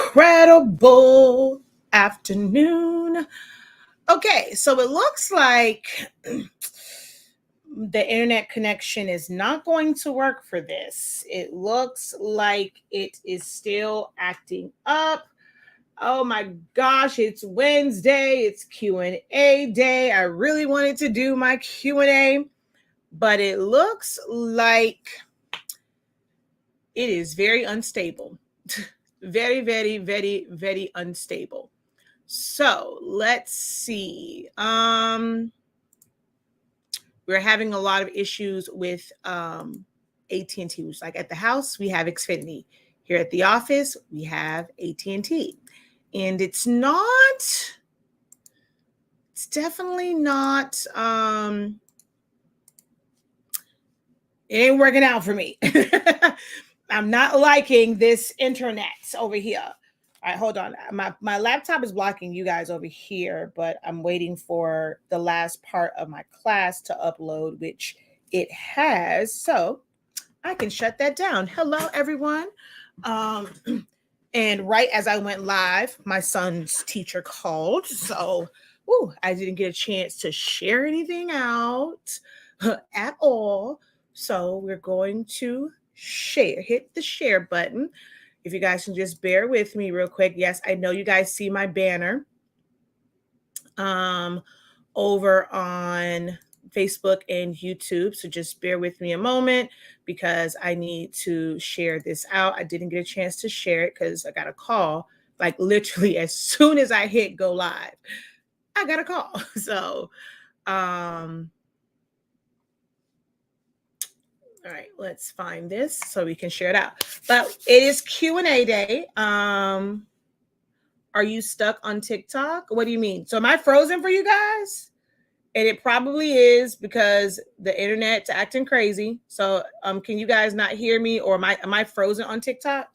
Incredible afternoon. Okay, so it looks like the internet connection is not going to work for this. It looks like it is still acting up. Oh my gosh, it's Wednesday. It's Q&A day. I really wanted to do my Q&A, but it looks like it is very unstable. Very, very, very, very unstable. So let's see. We're having a lot of issues with AT&T. Like at the house, we have Xfinity. Here at the office, we have AT&T. And it's definitely not, it ain't working out for me. I'm not liking this internet over here. All right, hold on. My laptop is blocking you guys over here, but I'm waiting for the last part of my class to upload, which it has. So I can shut that down. Hello, everyone. And right as I went live, my son's teacher called. So I didn't get a chance to share anything out at all. So we're going to hit the share button. if you guys can just bear with me real quick. Yes, I know you guys see my banner over on Facebook and YouTube. So just bear with me a moment because I need to share this out. I didn't get a chance to share it because I got a call, like literally as soon as I hit go live, I got a call. So, all right, let's find this so we can share it out. But it is Q&A day. Are you stuck on TikTok? What do you mean? So am I frozen for you guys? And it probably is because the internet's acting crazy. So can you guys not hear me, or am I frozen on TikTok?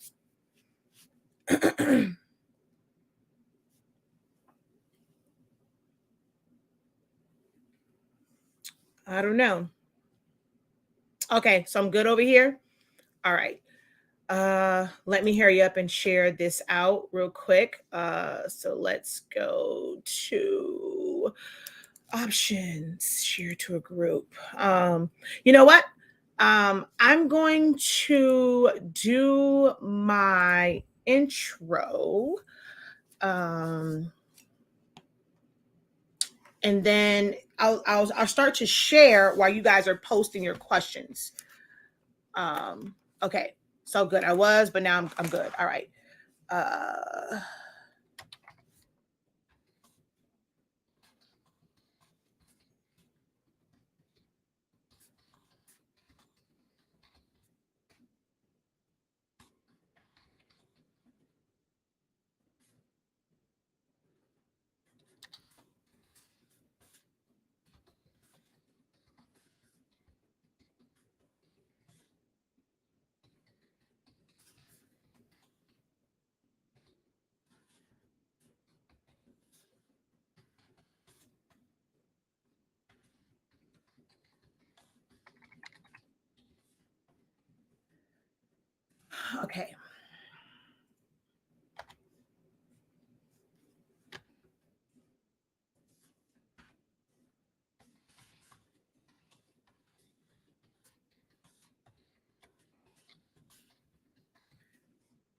I don't know. Okay, so I'm good over here. All right. Let me hurry up and share this out real quick. So let's go to options, share to a group. You know what? I'm going to do my intro. And then I'll start to share while you guys are posting your questions. Okay, so good. I was, but now I'm good. All right. Okay.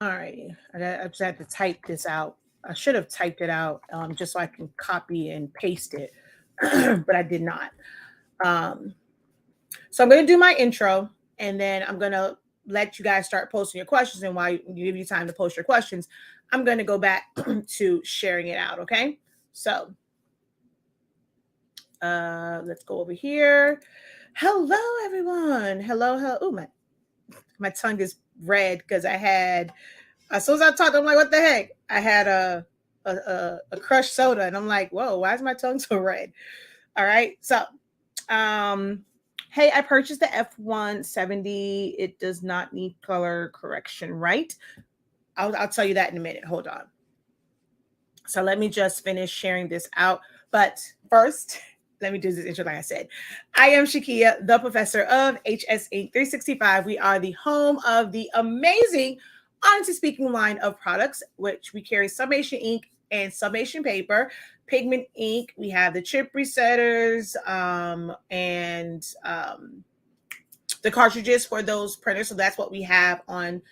All right. I just had to type this out. I should have typed it out just so I can copy and paste it, but I did not. So I'm going to do my intro, and then I'm going to let you guys start posting your questions. And while you give you time to post your questions, I'm going to go back to sharing it out. Okay. So let's go over here. Hello, everyone. Hello, hello. Oh, my tongue is red because I had, as soon as I talked, I'm like, what the heck? I had a crushed soda, and I'm like, whoa, why is my tongue so red? All right. So, hey, I purchased the F170. It does not need color correction, right? I'll tell you that in a minute. Hold on. So let me just finish sharing this out. But first, let me do this intro like I said. I am Shakeya, the professor of HSINK365. We are the home of the amazing, honestly speaking, line of products, which we carry Sublimation ink and Sublimation paper, pigment ink. We have the chip resetters and the cartridges for those printers. So that's what we have on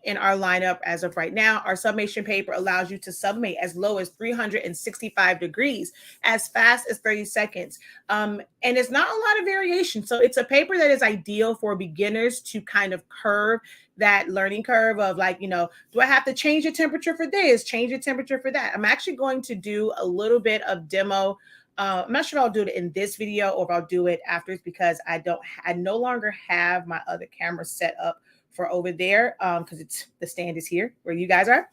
in our lineup as of right now. Our sublimation paper allows you to sublimate as low as 365 degrees, as fast as 30 seconds. And it's not a lot of variation. So it's a paper that is ideal for beginners to kind of curve that learning curve of like, do I have to change the temperature for this, change the temperature for that? I'm actually going to do a little bit of demo. I'm not sure if I'll do it in this video or if I'll do it afterwards because I no longer have my other camera set up for over there because the stand is here where you guys are.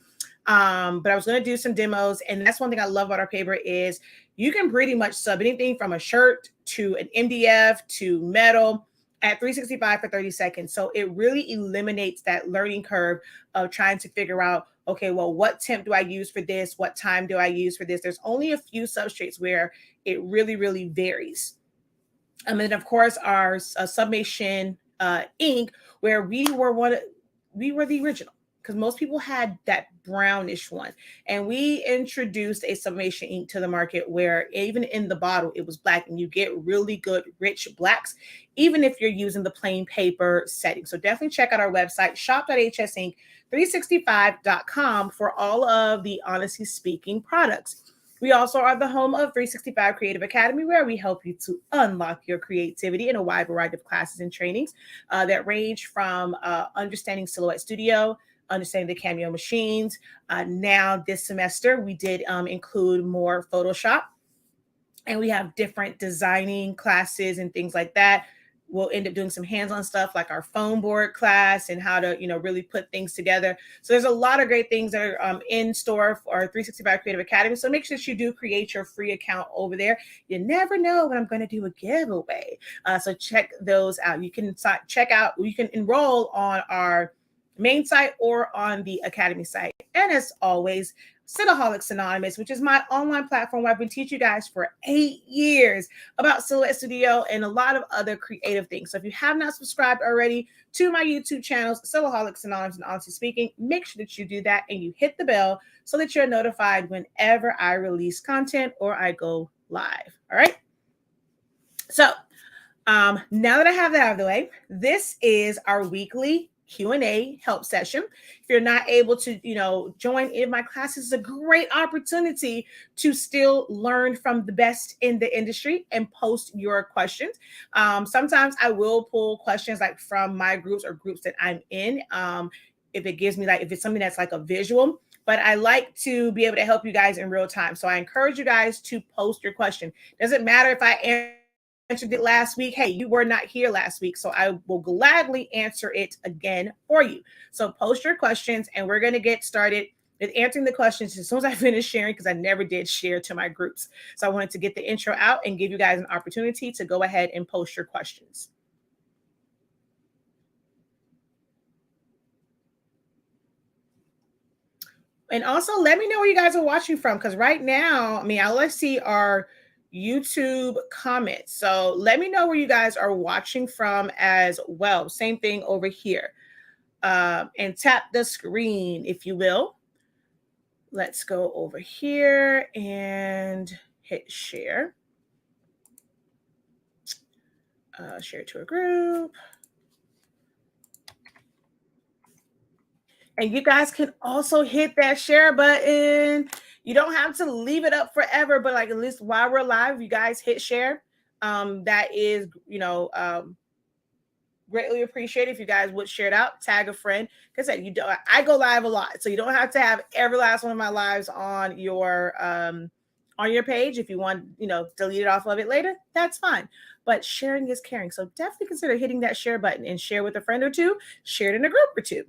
But I was going to do some demos, and that's one thing I love about our paper is you can pretty much sub anything from a shirt to an MDF to metal at 365 for 30 seconds. So it really eliminates that learning curve of trying to figure out, okay, well, what temp do I use for this? What time do I use for this? There's only a few substrates where it really, really varies. And then, of course, our Sublimation ink, where we were the original. because most people had that brownish one. And we introduced a sublimation ink to the market where even in the bottle it was black, and you get really good rich blacks even if you're using the plain paper setting. So definitely check out our website, shop.hsink365.com, for all of the Honestly Speaking products. We also are the home of 365 Creative Academy, where we help you to unlock your creativity in a wide variety of classes and trainings that range from understanding Silhouette Studio, understanding the Cameo machines. Now this semester, we did include more Photoshop, and we have different designing classes and things like that. We'll end up doing some hands-on stuff like our foam board class and how to, really put things together. So there's a lot of great things that are in store for our 365 Creative Academy. So make sure that you do create your free account over there. You never know when I'm going to do a giveaway. So check those out. You can enroll on our main site or on the Academy site. And as always, Silhouaholics Anonymous, which is my online platform where I've been teaching you guys for 8 years about Silhouette Studio and a lot of other creative things. So if you have not subscribed already to my YouTube channels, Silhouaholics Anonymous and Honestly Speaking, make sure that you do that and you hit the bell so that you're notified whenever I release content or I go live. All right. So now that I have that out of the way, this is our weekly Q&A help session. If you're not able to, join in my classes, it's a great opportunity to still learn from the best in the industry and post your questions. Sometimes I will pull questions like from my groups or groups that I'm in. If it gives me if it's something that's like a visual, but I like to be able to help you guys in real time. So I encourage you guys to post your question. Doesn't matter if I answered it last week. Hey, you were not here last week, so I will gladly answer it again for you. So post your questions, and we're going to get started with answering the questions as soon as I finish sharing, because I never did share to my groups. So I wanted to get the intro out and give you guys an opportunity to go ahead and post your questions. And also let me know where you guys are watching from, because right now, all I see are YouTube comments. So let me know where you guys are watching from as well. Same thing over here. And tap the screen, if you will. Let's go over here and hit share. Share to a group. And you guys can also hit that share button. You don't have to leave it up forever, but at least while we're live, you guys hit share. That is, greatly appreciated if you guys would share it out, tag a friend. Because I go live a lot, so you don't have to have every last one of my lives on your page. If you want, delete it off of it later, that's fine. But sharing is caring, so definitely consider hitting that share button and share with a friend or two. Share it in a group or two.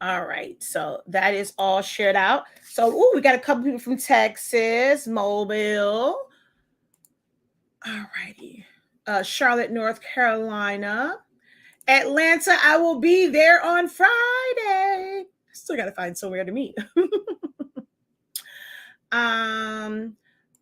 All right, so that is all shared out. So, we got a couple people from Texas, Mobile. All righty. Charlotte, North Carolina. Atlanta, I will be there on Friday. Still got to find somewhere to meet.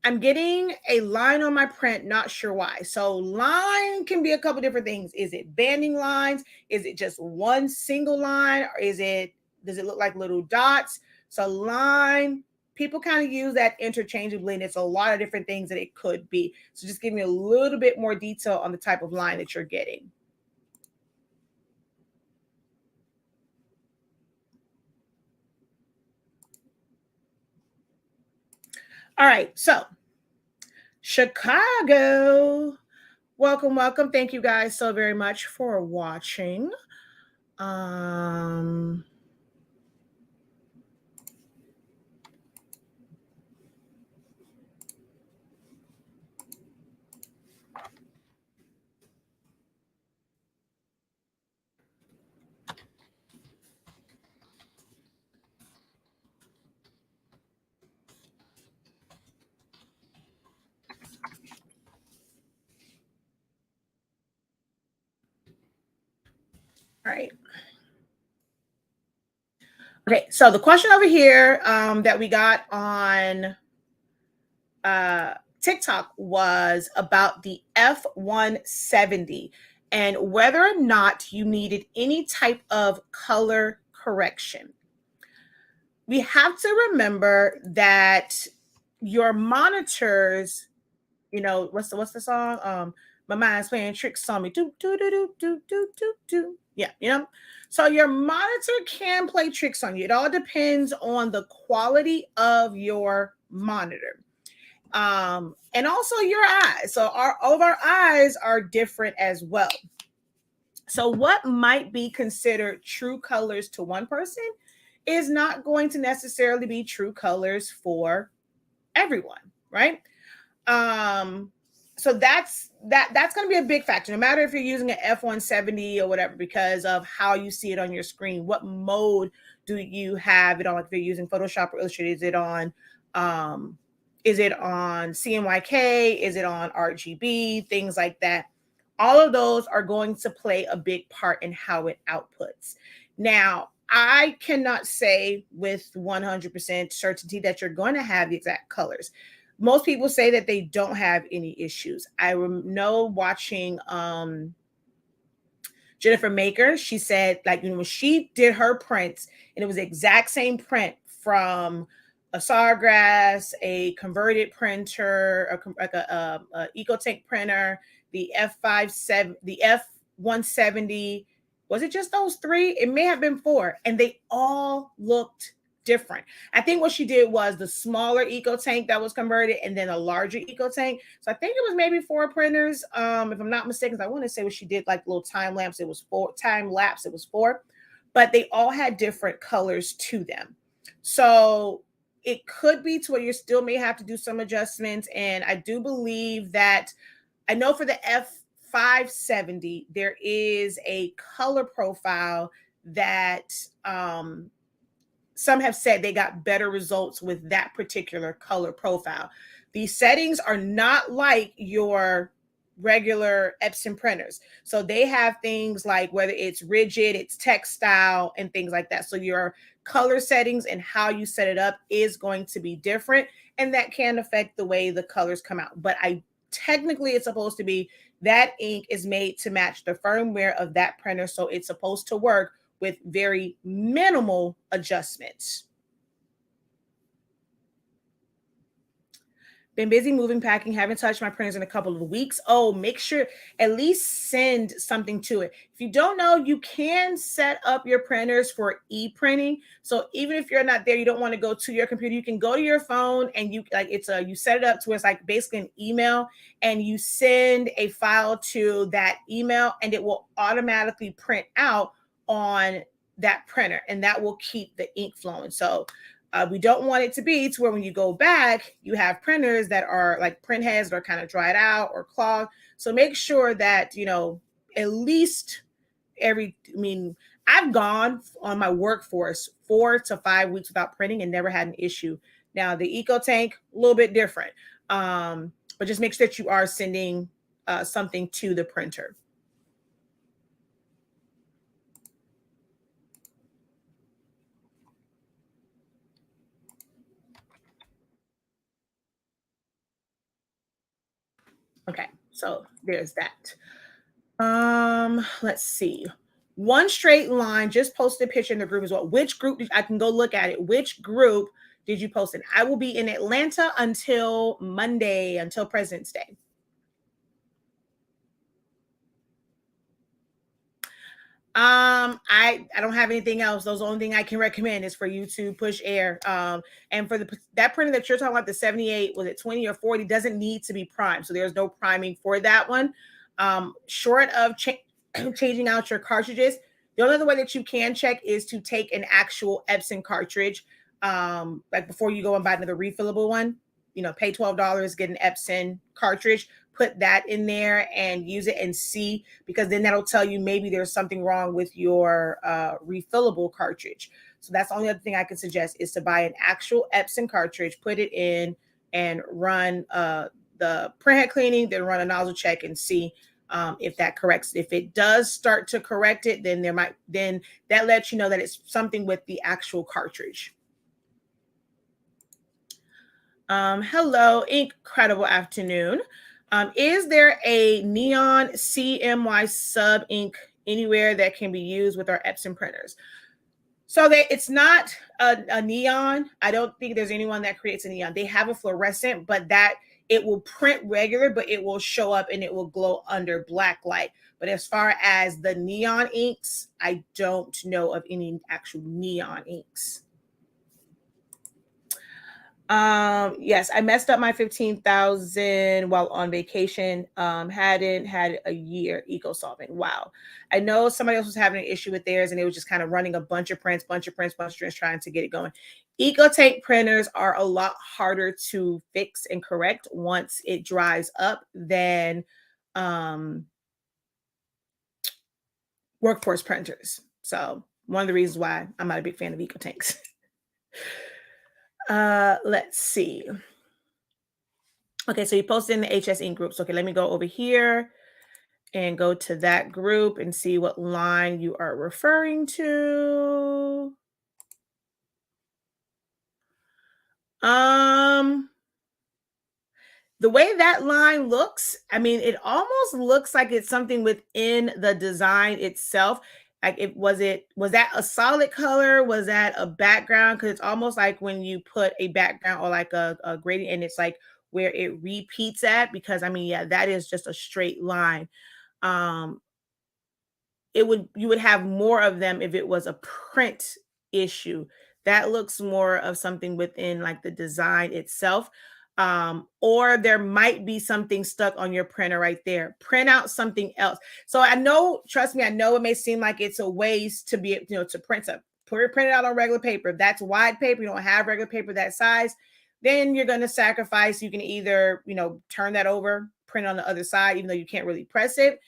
I'm getting a line on my print, not sure why. So line can be a couple different things. Is it banding lines? Is it just one single line? Or does it look like little dots? So line, people kind of use that interchangeably, and it's a lot of different things that it could be. So just give me a little bit more detail on the type of line that you're getting. All right, so Chicago. Welcome, welcome. Thank you guys so very much for watching. All right. Okay, so the question over here that we got on TikTok was about the F170 and whether or not you needed any type of color correction. We have to remember that your monitors, you know, what's the song? My mind's playing tricks on me. Do do do do do do do do. Yeah, you know. So your monitor can play tricks on you. It all depends on the quality of your monitor. And also your eyes. So all of our eyes are different as well. So what might be considered true colors to one person is not going to necessarily be true colors for everyone, right? Um, so that's going to be a big factor, no matter if you're using an F170 or whatever, because of how you see it on your screen. What mode do you have it on? Like if you're using Photoshop or Illustrator, um, is it on CMYK? Is it on RGB? Things like that. All of those are going to play a big part in how it outputs. Now, I cannot say with 100% certainty that you're going to have the exact colors. Most people say that they don't have any issues. I know watching Jennifer Maker, she said, like, you know, when she did her prints, and it was the exact same print from a Sawgrass, a converted printer, like a EcoTank printer, the F57, the F170. Was it just those three? It may have been four, and they all looked different. I think what she did was the smaller EcoTank that was converted, and then a larger EcoTank. So I think it was maybe four printers. If I'm not mistaken, I want to say what she did, like little time lapse. It was four time lapse. It was four, but they all had different colors to them. So it could be to where you still may have to do some adjustments. And I do believe that I know for the F570, there is a color profile that some have said they got better results with that particular color profile. These settings are not like your regular Epson printers. So they have things like whether it's rigid, it's textile, and things like that. So your color settings and how you set it up is going to be different, and that can affect the way the colors come out. But technically it's supposed to be that ink is made to match the firmware of that printer, so it's supposed to work with very minimal adjustments. Been busy moving, packing, haven't touched my printers in a couple of weeks. Oh, make sure at least send something to it. If you don't know, you can set up your printers for e-printing. So even if you're not there, you don't want to go to your computer, you can go to your phone and you set it up to where it's like basically an email, and you send a file to that email and it will automatically print out on that printer, and that will keep the ink flowing. So we don't want it to be to where when you go back, you have printers that are like print heads that are kind of dried out or clogged. So make sure that, you know, at least I've gone on my workforce 4 to 5 weeks without printing and never had an issue. Now the EcoTank, a little bit different. But just make sure that you are sending something to the printer. Okay, so there's that. Let's see. One Straight Line just posted a picture in the group as well. Which group I can go look at it? Which group did you post in? I will be in Atlanta until Monday, until President's Day. I don't have anything else. Those the only thing I can recommend is for you to push air. And for that printer that you're talking about, the 78, was it 20 or 40, doesn't need to be primed. So there's no priming for that one. Short of changing out your cartridges, the only other way that you can check is to take an actual Epson cartridge. Like before you go and buy another refillable one, you know, pay $12, get an Epson cartridge, put that in there and use it and see, because then that'll tell you maybe there's something wrong with your refillable cartridge. So that's the only other thing I can suggest is to buy an actual Epson cartridge, put it in and run the printhead cleaning, then run a nozzle check and see if that corrects. If it does start to correct it, then then that lets you know that it's something with the actual cartridge. Hello, incredible afternoon. Is there a neon CMY sub ink anywhere that can be used with our Epson printers? So it's not a neon. I don't think there's anyone that creates a neon. They have a fluorescent, but that it will print regular, but it will show up and it will glow under black light. But as far as the neon inks, I don't know of any actual neon inks. Yes, I messed up my 15,000 while on vacation. Hadn't had a year eco solving. Wow. I know somebody else was having an issue with theirs and it was just kind of running a bunch of prints, trying to get it going. Eco tank printers are a lot harder to fix and correct once it dries up than workforce printers. So one of the reasons why I'm not a big fan of eco tanks. Let's see. Okay, so you posted in the HS Ink group. So, okay, let me go over here and go to that group and see what line you are referring to. The way that line looks, I mean, it almost looks like it's something within the design itself. Like was that a solid color? Was that a background? Because it's almost like when you put a background or like a gradient and it's like where it repeats at, because I mean, yeah, that is just a straight line. Um, you would have more of them if it was a print issue. That looks more of something within like the design itself. Or there might be something stuck on your printer right there. Print out something else. So I know, trust me, I know it may seem like it's a waste to be, to print up. Print it out on regular paper. If that's wide paper, you don't have regular paper that size, then you're going to sacrifice. You can either, turn that over, print on the other side, even though you can't really press it,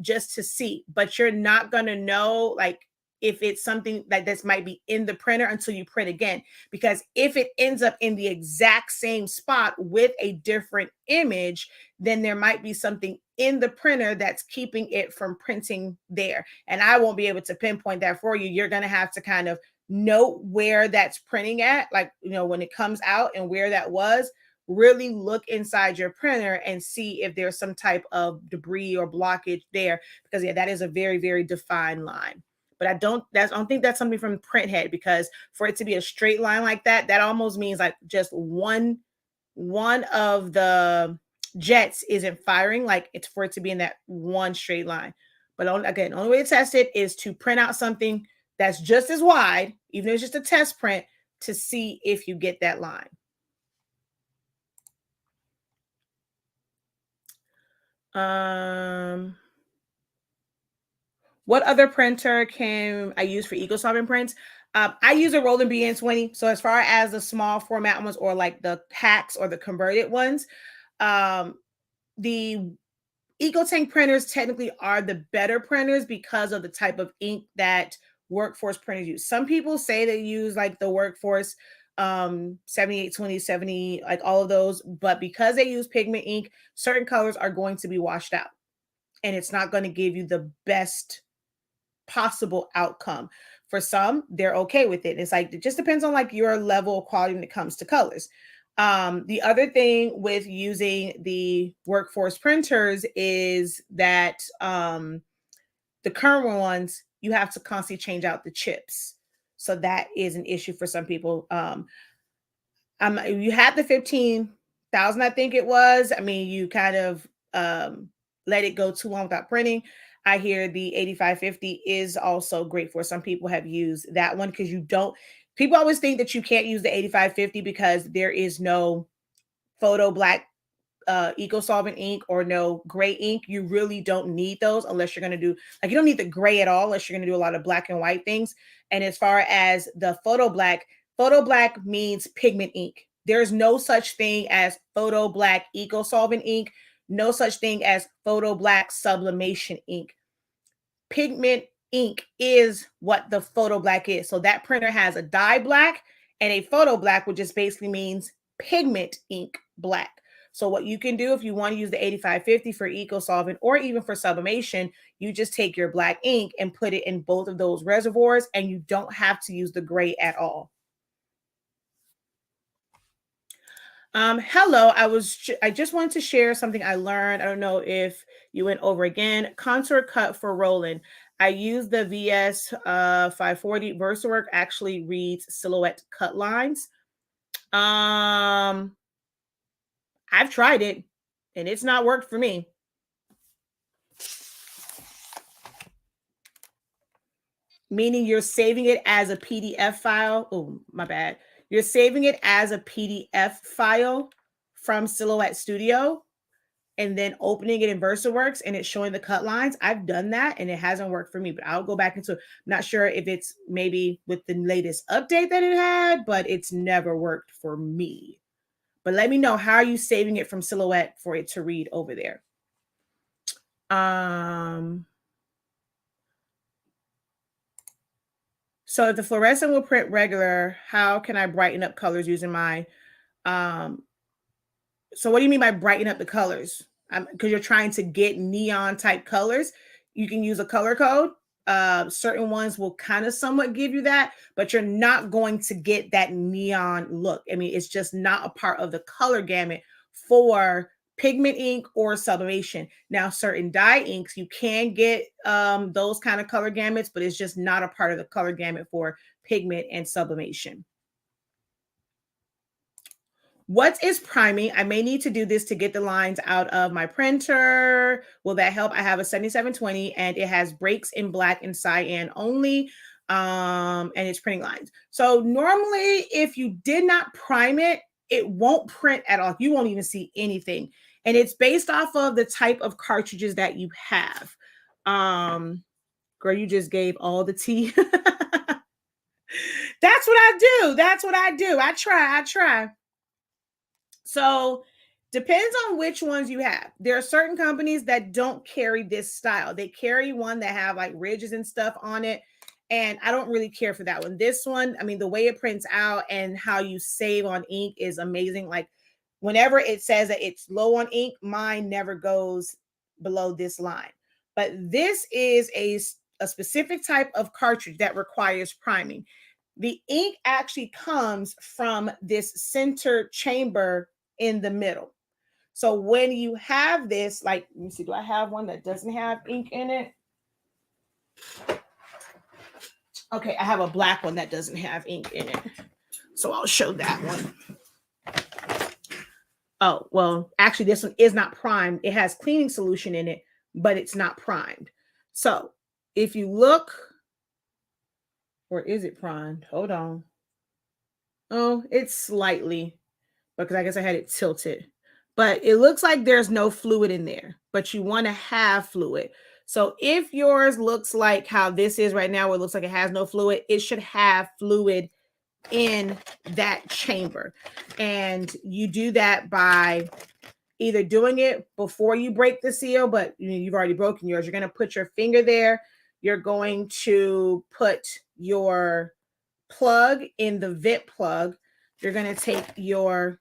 just to see. But you're not going to know, like, if it's something like this might be in the printer until you print again. Because if it ends up in the exact same spot with a different image, then there might be something in the printer that's keeping it from printing there. And I won't be able to pinpoint that for you. You're going to have to kind of note where that's printing at, like, when it comes out and where that was. Really look inside your printer and see if there's some type of debris or blockage there, because yeah, that is a very, very defined line. But I don't think that's something from printhead, because for it to be a straight line like that, that almost means like just one of the jets isn't firing, like it's for it to be in that one straight line. But again, the only way to test it is to print out something that's just as wide, even if it's just a test print, to see if you get that line. What other printer can I use for eco-solving prints? I use a Roland BN20. So as far as the small format ones or like the hacks or the converted ones, the EcoTank printers technically are the better printers because of the type of ink that workforce printers use. Some people say they use like the workforce 7820, 70, like all of those, but because they use pigment ink, certain colors are going to be washed out and it's not going to give you the best possible outcome. For some, they're okay with it. It's like, it just depends on like your level of quality when it comes to colors. The other thing with using the workforce printers is that the current ones, you have to constantly change out the chips. So that is an issue for some people. You had the 15,000, I think it was. I mean, you kind of let it go too long without printing. I hear the 8550 is also great for some people have used that one, because people always think that you can't use the 8550 because there is no photo black eco solvent ink or no gray ink. You really don't need those unless you're going to do, like, you don't need the gray at all unless you're going to do a lot of black and white things. And as far as the photo black means pigment ink. There's no such thing as photo black eco solvent ink, no such thing as photo black sublimation ink. Pigment ink is what the photo black is. So that printer has a dye black and a photo black, which just basically means pigment ink black. So what you can do if you want to use the 8550 for eco solvent or even for sublimation, you just take your black ink and put it in both of those reservoirs, and you don't have to use the gray at all. Hello, I just wanted to share something I learned. I don't know if you went over again. Contour cut for rolling. I use the VS 540. VersaWorks actually reads silhouette cut lines. I've tried it and it's not worked for me. Meaning you're saving it as a PDF file. Oh, my bad. You're saving it as a PDF file from Silhouette Studio and then opening it in VersaWorks and it's showing the cut lines. I've done that and it hasn't worked for me, but I'll go back into it. I'm not sure if it's maybe with the latest update that it had, but it's never worked for me. But let me know, how are you saving it from Silhouette for it to read over there? So if the fluorescent will print regular, how can I brighten up colors using my, so what do you mean by brighten up the colors? Because you're trying to get neon type colors. You can use a color code. Certain ones will kind of somewhat give you that, but you're not going to get that neon look. I mean, it's just not a part of the color gamut for pigment ink or sublimation. Now, certain dye inks, you can get those kind of color gamuts, but it's just not a part of the color gamut for pigment and sublimation. What is priming? I may need to do this to get the lines out of my printer. Will that help? I have a 7720 and it has breaks in black and cyan only. And it's printing lines. So normally if you did not prime it, it won't print at all. You won't even see anything. And it's based off of the type of cartridges that you have. Girl, you just gave all the tea. That's what I do. That's what I do. I try. So depends on which ones you have. There are certain companies that don't carry this style. They carry one that have like ridges and stuff on it. And I don't really care for that one. This one, I mean, the way it prints out and how you save on ink is amazing. Like whenever it says that it's low on ink, mine never goes below this line. But this is a specific type of cartridge that requires priming. The ink actually comes from this center chamber in the middle. So when you have this, like, let me see, do I have one that doesn't have ink in it? Okay, I have a black one that doesn't have ink in it. So I'll show that one. Oh, well, actually, this one is not primed. It has cleaning solution in it, but it's not primed. So if you look, or is it primed? Hold on. Oh, it's slightly, because I guess I had it tilted. But it looks like there's no fluid in there, but you want to have fluid. So if yours looks like how this is right now, where it looks like it has no fluid, it should have fluid in that chamber. And you do that by either doing it before you break the seal, but you've already broken yours. You're going to put your finger there. You're going to put your plug in the vent plug. You're going to take your,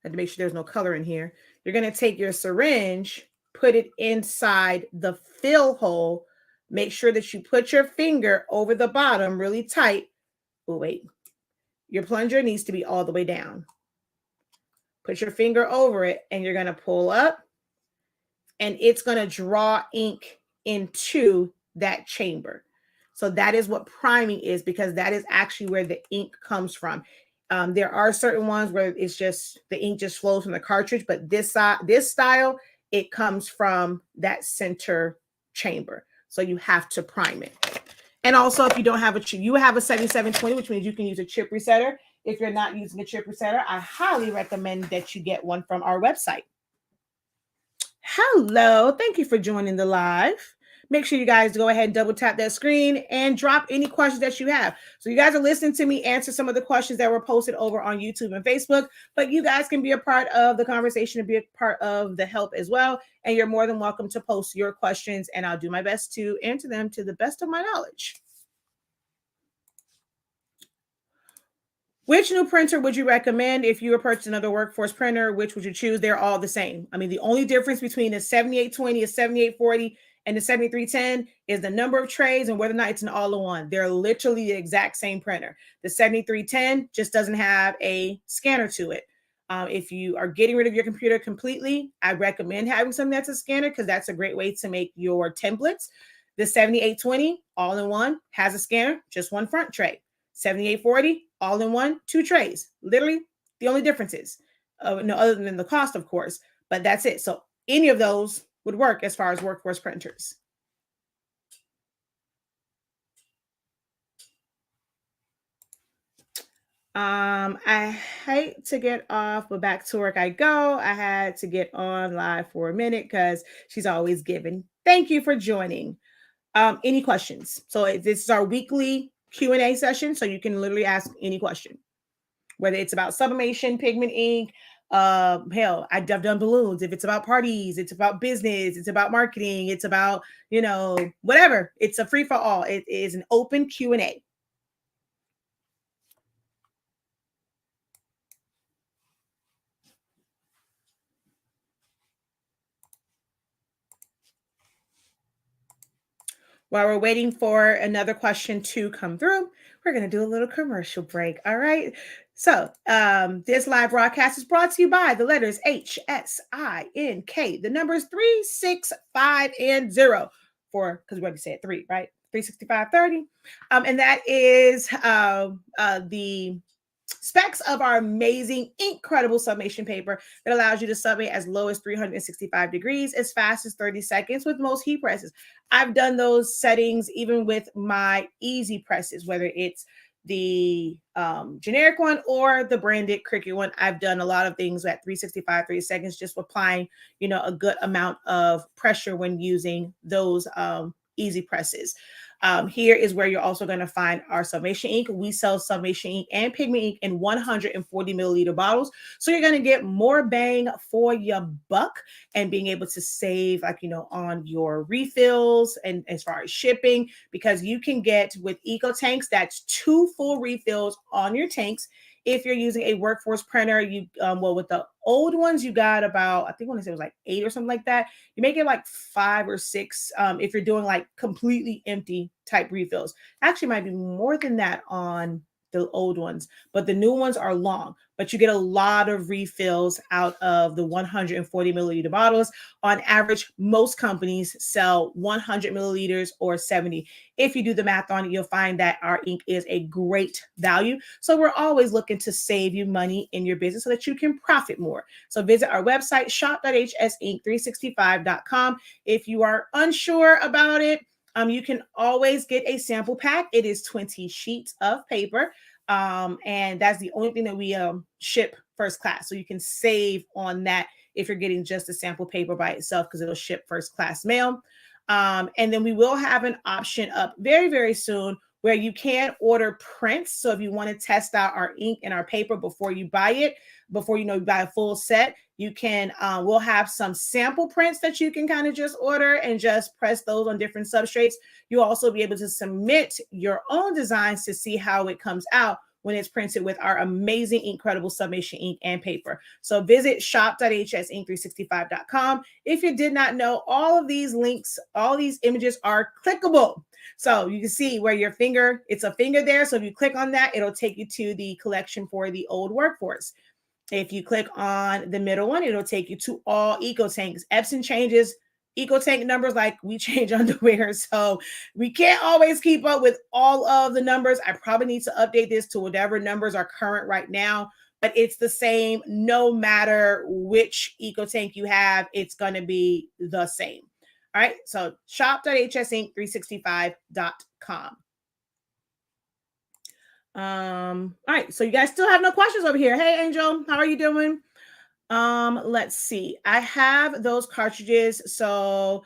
I had to make sure there's no color in here. You're going to take your syringe, put it inside the fill hole. Make sure that you put your finger over the bottom really tight. Oh, wait. Your plunger needs to be all the way down. Put your finger over it and you're going to pull up and it's going to draw ink into that chamber. So that is what priming is, because that is actually where the ink comes from. There are certain ones where it's just the ink just flows from the cartridge, but this style, it comes from that center chamber. So you have to prime it. And also, if you don't have you have a 7720, which means you can use a chip resetter. If you're not using a chip resetter, I highly recommend that you get one from our website. Hello, thank you for joining the live. Make sure you guys go ahead and double tap that screen and drop any questions that you have. So you guys are listening to me answer some of the questions that were posted over on YouTube and Facebook, but you guys can be a part of the conversation and be a part of the help as well. And you're more than welcome to post your questions and I'll do my best to answer them to the best of my knowledge. Which new printer would you recommend if you were purchasing another workforce printer? Which would you choose? They're all the same. I mean, the only difference between the 7820, a 7840, and the 7310 is the number of trays and whether or not it's an all-in-one. They're literally the exact same printer. The 7310 just doesn't have a scanner to it. If you are getting rid of your computer completely, I recommend having something that's a scanner because that's a great way to make your templates. The 7820 all-in-one has a scanner, just one front tray. 7840 all in one, two trays. Literally, the only difference is no other than the cost, of course, but that's it. So any of those would work as far as workforce printers. I hate to get off, but back to work I go. I had to get on live for a minute because she's always giving. Thank you for joining. Any questions? So this is our weekly Q&A session, so you can literally ask any question, whether it's about sublimation, pigment ink, hell, I've done balloons. If it's about parties, it's about business, it's about marketing, it's about, whatever. It's a free for all. It is an open Q&A. While we're waiting for another question to come through, we're going to do a little commercial break. All right. So, this live broadcast is brought to you by the letters HSINK. The numbers 365 and 0 for, because we already said 3, right? 36530. And that is the specs of our amazing, incredible sublimation paper that allows you to submit as low as 365 degrees, as fast as 30 seconds with most heat presses. I've done those settings even with my easy presses, whether it's the generic one or the branded Cricut one. I've done a lot of things at 365, 30 seconds, just applying, a good amount of pressure when using those easy presses. Here is where you're also going to find our sublimation ink. We sell sublimation ink and pigment ink in 140 milliliter bottles. So you're going to get more bang for your buck and being able to save, on your refills and as far as shipping, because you can get with Eco Tanks, that's 2 full refills on your tanks. If you're using a workforce printer, you with the old ones, you got about, I think I want to say it was like 8 or something like that. You make it like 5 or 6 if you're doing like completely empty type refills. Actually, might be more than that on the old ones, but the new ones are long. But you get a lot of refills out of the 140 milliliter bottles. On average, most companies sell 100 milliliters or 70. If you do the math on it, you'll find that our ink is a great value. So we're always looking to save you money in your business so that you can profit more. So visit our website, shop.hsink365.com. If you are unsure about it, you can always get a sample pack. It is 20 sheets of paper. And that's the only thing that we ship first class. So you can save on that if you're getting just a sample paper by itself, because it'll ship first class mail. And then we will have an option up very, very soon where you can order prints. So if you want to test out our ink and our paper before you buy it, before you buy a full set, you can, we'll have some sample prints that you can kind of just order and just press those on different substrates. You'll also be able to submit your own designs to see how it comes out when it's printed with our amazing, incredible sublimation ink and paper. So visit shop.hsink365.com. If you did not know, all of these links, all these images are clickable. So you can see where your finger, it's a finger there. So if you click on that, it'll take you to the collection for the old workforce. If you click on the middle one, it'll take you to all Eco Tanks. Epson changes Eco Tank numbers like we change underwear. So we can't always keep up with all of the numbers. I probably need to update this to whatever numbers are current right now, but it's the same no matter which Eco Tank you have. It's going to be the same. All right. So shop.hsink365.com. All right, so you guys still have no questions over here. Hey Angel, how are you doing? Let's see. I have those cartridges. So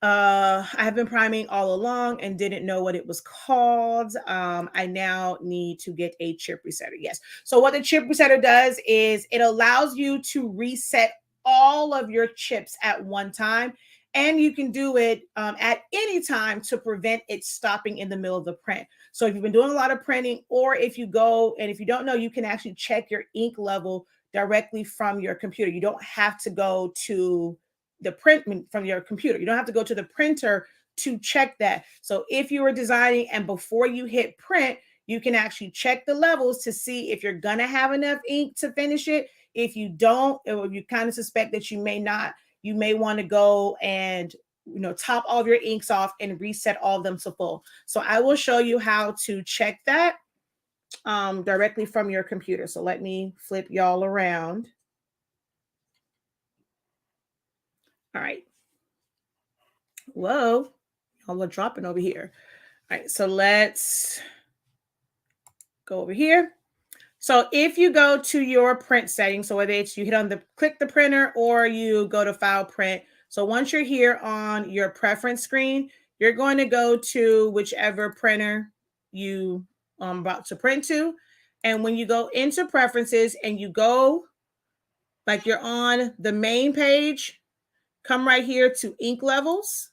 I have been priming all along and didn't know what it was called. I now need to get a chip resetter. Yes. So what the chip resetter does is it allows you to reset all of your chips at one time. and you can do it at any time to prevent it stopping in the middle of the print. So if you've been doing a lot of printing, or if you go, and if you don't know, you can actually check your ink level directly from your computer. You don't have to go to the print from your computer. You don't have to go to the printer to check that. So if you were designing and before you hit print, you can actually check the levels to see if you're going to have enough ink to finish it. If you don't, or you kind of suspect that you may not, you may want to go and top all of your inks off and reset all of them to full. So I will show you how to check that directly from your computer. So let me flip y'all around. All right. Whoa, y'all are dropping over here. All right, so let's go over here. So if you go to your print settings, so whether it's you hit on click the printer or you go to file print. So once you're here on your preference screen, you're going to go to whichever printer you about to print to. And when you go into preferences and you go like you're on the main page, come right here to ink levels.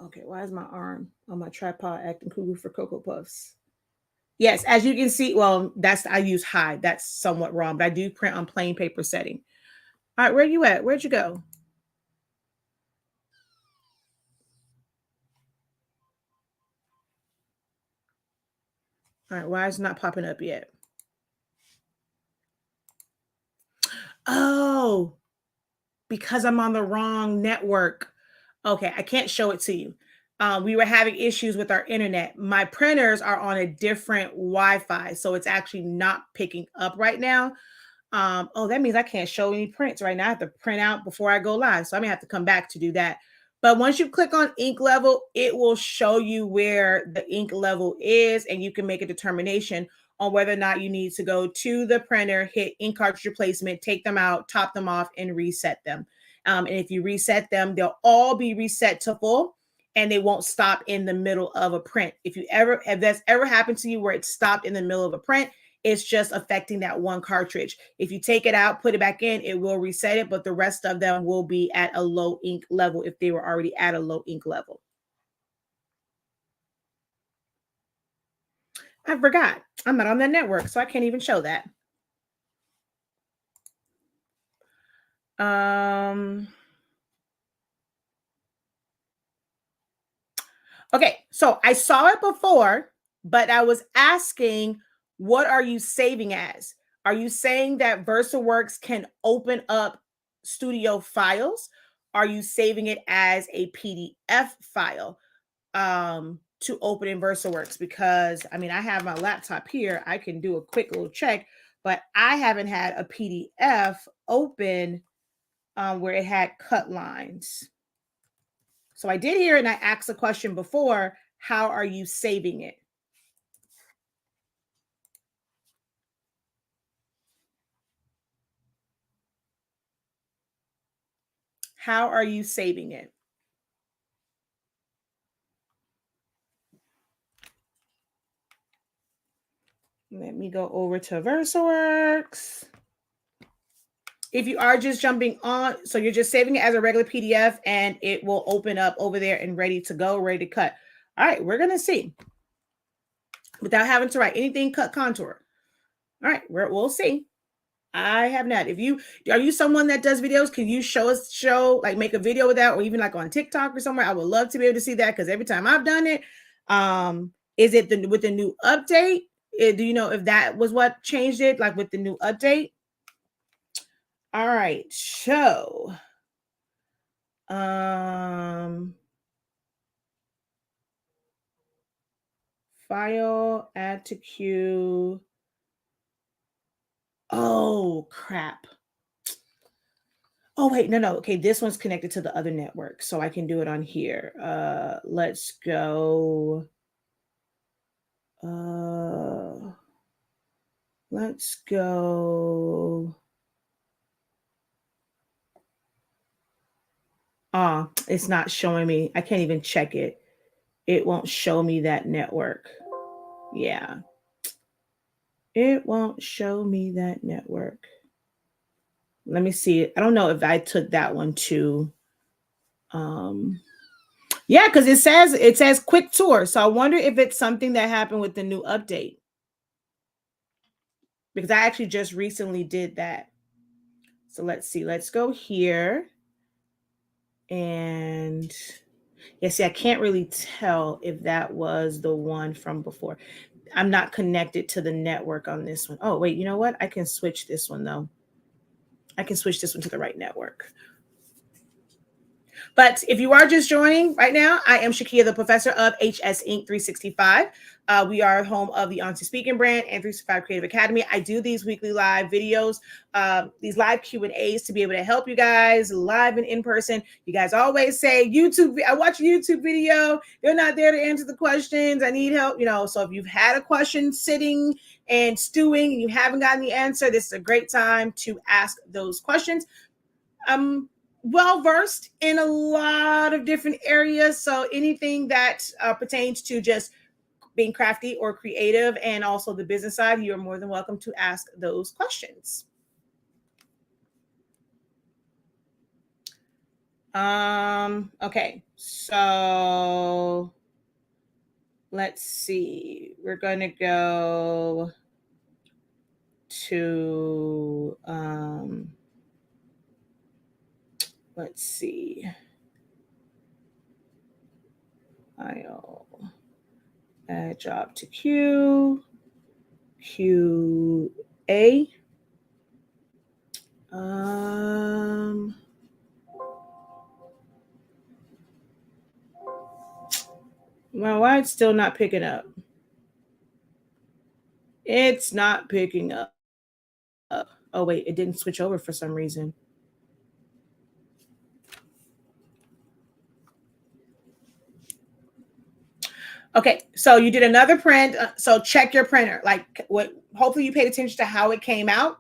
Okay, why is my arm on my tripod acting cuckoo for Cocoa Puffs? Yes, as you can see, well, I use high. That's somewhat wrong, but I do print on plain paper setting. All right, where you at? Where'd you go? All right, why is it not popping up yet? Oh, because I'm on the wrong network. Okay, I can't show it to you. We were having issues with our internet. My printers are on a different Wi-Fi, so it's actually not picking up right now. Oh, that means I can't show any prints right now. I have to print out before I go live. So I may have to come back to do that. But once you click on ink level, it will show you where the ink level is, and you can make a determination on whether or not you need to go to the printer, hit ink cartridge replacement, take them out, top them off, and reset them. And if you reset them, they'll all be reset to full, and they won't stop in the middle of a print. If that's ever happened to you where it stopped in the middle of a print, it's just affecting that one cartridge. If you take it out, put it back in, it will reset it, but the rest of them will be at a low ink level if they were already at a low ink level. I forgot. I'm not on that network, so I can't even show that. Okay, so I saw it before, but I was asking, what are you saving as? Are you saying that VersaWorks can open up studio files? Are you saving it as a PDF file to open in VersaWorks? Because I mean, I have my laptop here. I can do a quick little check, but I haven't had a PDF open where it had cut lines. So I did hear it, and I asked a question before, how are you saving it? How are you saving it? Let me go over to VersaWorks. If you are just jumping on, so you're just saving it as a regular PDF, and it will open up over there and ready to go, ready to cut. All right, we're going to see. Without having to write anything, cut contour. All right, we'll see. I have not. Are you someone that does videos? Can you like make a video with that, or even like on TikTok or somewhere? I would love to be able to see that, because every time I've done it, is it with the new update? Do you know if that was what changed it, like with the new update? All right, so file, add to queue. Oh, crap. Oh, wait, no. Okay, this one's connected to the other network, so I can do it on here. Let's go. Let's go. It's not showing me. I can't even check it. It won't show me that network. Yeah. It won't show me that network. Let me see. I don't know if I took that one too. Yeah, because it says quick tour. So I wonder if it's something that happened with the new update. Because I actually just recently did that. So let's see. Let's go here. And yeah, see, I can't really tell if that was the one from before. I'm not connected to the network on this one. Oh, wait, you know what? I can switch this one though. I can switch this one to the right network. But if you are just joining right now, I am Shakeya, the professor of HSINK365. We are home of the Honesty Speaking brand and 365 Creative Academy. I do these weekly live videos, these live Q&As to be able to help you guys live and in person. You guys always say, YouTube, I watch a YouTube video. They're not there to answer the questions. I need help. So if you've had a question sitting and stewing and you haven't gotten the answer, this is a great time to ask those questions. I'm well versed in a lot of different areas. So anything that pertains to just being crafty or creative and also the business side, you're more than welcome to ask those questions. Okay, so let's see. We're going to go to let's see. I'll add job to queue. QA. Well, why it's still not picking up? It's not picking up. Oh, wait, it didn't switch over for some reason. Okay, so you did another print. So check your printer. Like what? Hopefully you paid attention to how it came out.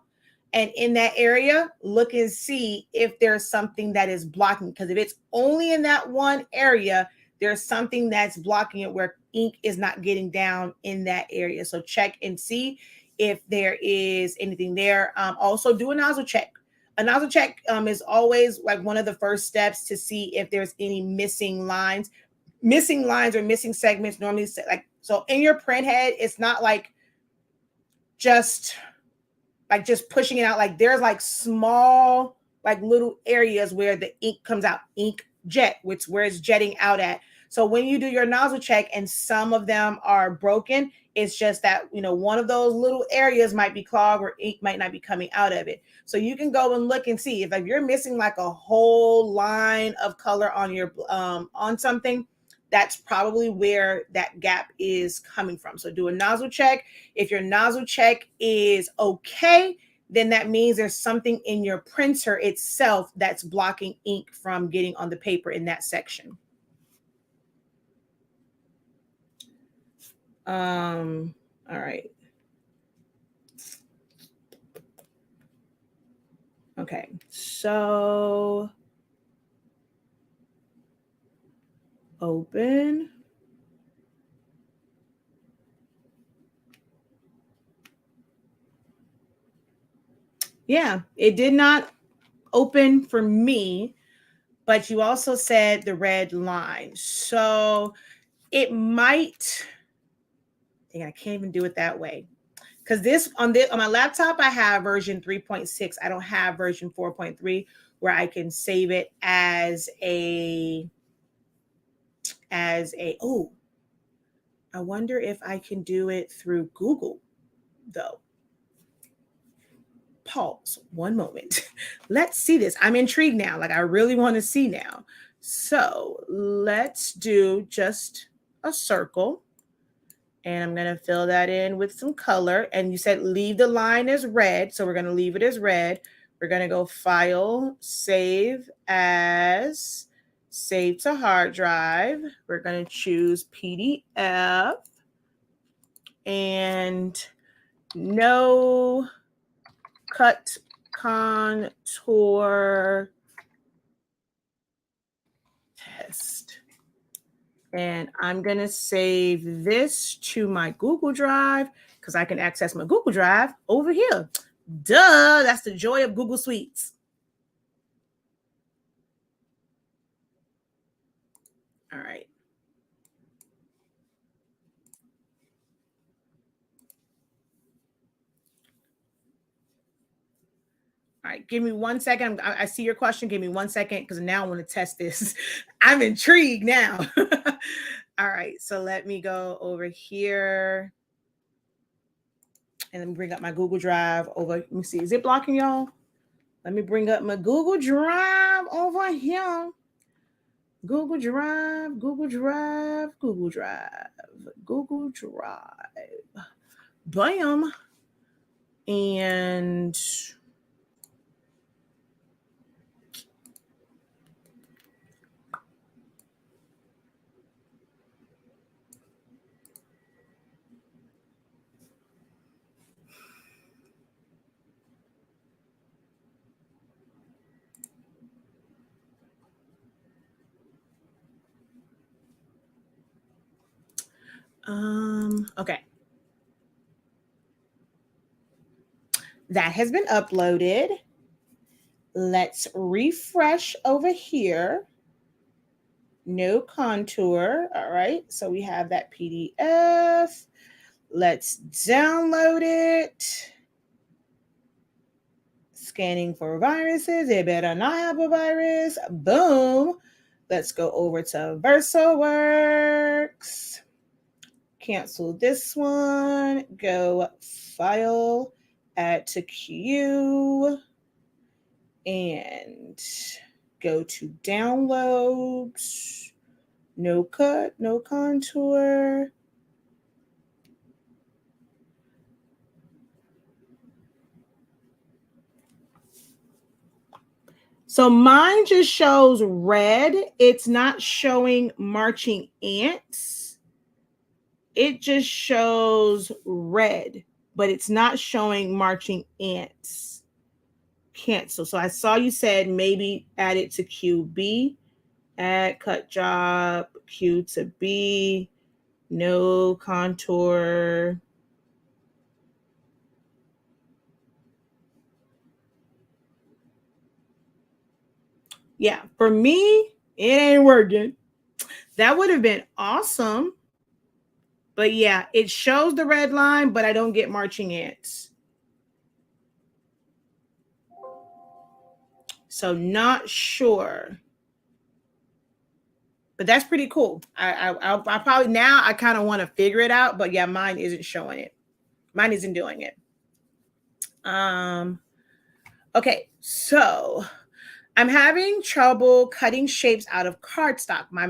And in that area, look and see if there's something that is blocking. Because if it's only in that one area, there's something that's blocking it where ink is not getting down in that area. So check and see if there is anything there. Also do a nozzle check. A nozzle check is always like one of the first steps to see if there's any missing lines or missing segments. Normally, like, so in your print head, it's not like just pushing it out. Like there's like small, like little areas where the ink comes out, ink jet, which where it's jetting out at. So when you do your nozzle check and some of them are broken, it's just that, one of those little areas might be clogged or ink might not be coming out of it. So you can go and look and see if like you're missing like a whole line of color on your on something. That's probably where that gap is coming from. So do a nozzle check. If your nozzle check is okay, then that means there's something in your printer itself that's blocking ink from getting on the paper in that section. All right. Okay, so open. Yeah, it did not open for me, but you also said the red line. So it might, dang, I can't even do it that way. Because on my laptop, I have version 3.6. I don't have version 4.3 where I can save it as a, oh, I wonder if I can do it through Google though. Pause one moment. Let's see this. I'm intrigued now. Like I really want to see now. So let's do just a circle. And I'm going to fill that in with some color. And you said leave the line as red. So we're going to leave it as red. We're going to go File, Save As, Save to Hard Drive. We're going to choose PDF. And no cut contour test. And I'm going to save this to my Google Drive because I can access my Google Drive over here. Duh, that's the joy of Google Suites. All right. All right, give me 1 second. I see your question. Give me 1 second because now I want to test this. I'm intrigued now. All right, so let me go over here and let me bring up my Google Drive over. Let me see. Is it blocking y'all? Let me bring up my Google Drive over here. Google Drive, Google Drive, Google Drive, Google Drive. Bam. And okay. That has been uploaded. Let's refresh over here. No contour. All right. So we have that PDF. Let's download it. Scanning for viruses. It better not have a virus. Boom. Let's go over to VersaWorks. Cancel this one. Go File, Add to Queue, and go to Downloads. No cut, no contour. So mine just shows red. It's not showing marching ants. It just shows red, but it's not showing marching ants. Cancel. So I saw you said maybe add it to QB. Add cut job, Q to B. No contour. Yeah, for me, it ain't working. That would have been awesome. But yeah, it shows the red line, but I don't get marching ants. So not sure. But that's pretty cool. I probably now I kind of want to figure it out, but yeah, mine isn't showing it. Mine isn't doing it. Okay, so I'm having trouble cutting shapes out of cardstock. My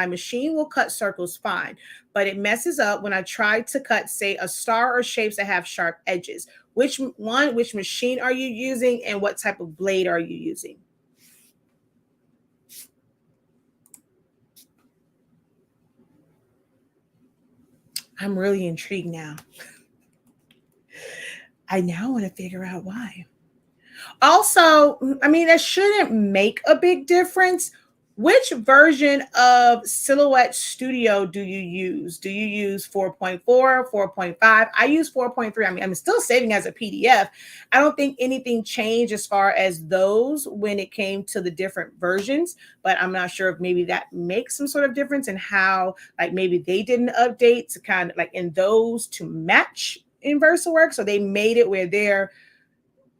machine will cut circles fine, but it messes up when I try to cut, say, a star or shapes that have sharp edges. Which machine are you using, and what type of blade are you using? I'm really intrigued now. I now want to figure out why. Also, I mean, that shouldn't make a big difference. Which version of Silhouette Studio do you use? Do you use 4.4, 4.5? I use 4.3. I mean, I'm still saving as a PDF. I don't think anything changed as far as those when it came to the different versions, but I'm not sure if maybe that makes some sort of difference in how, like, maybe they did an update to kind of like in those to match in VersaWorks. So they made it where they're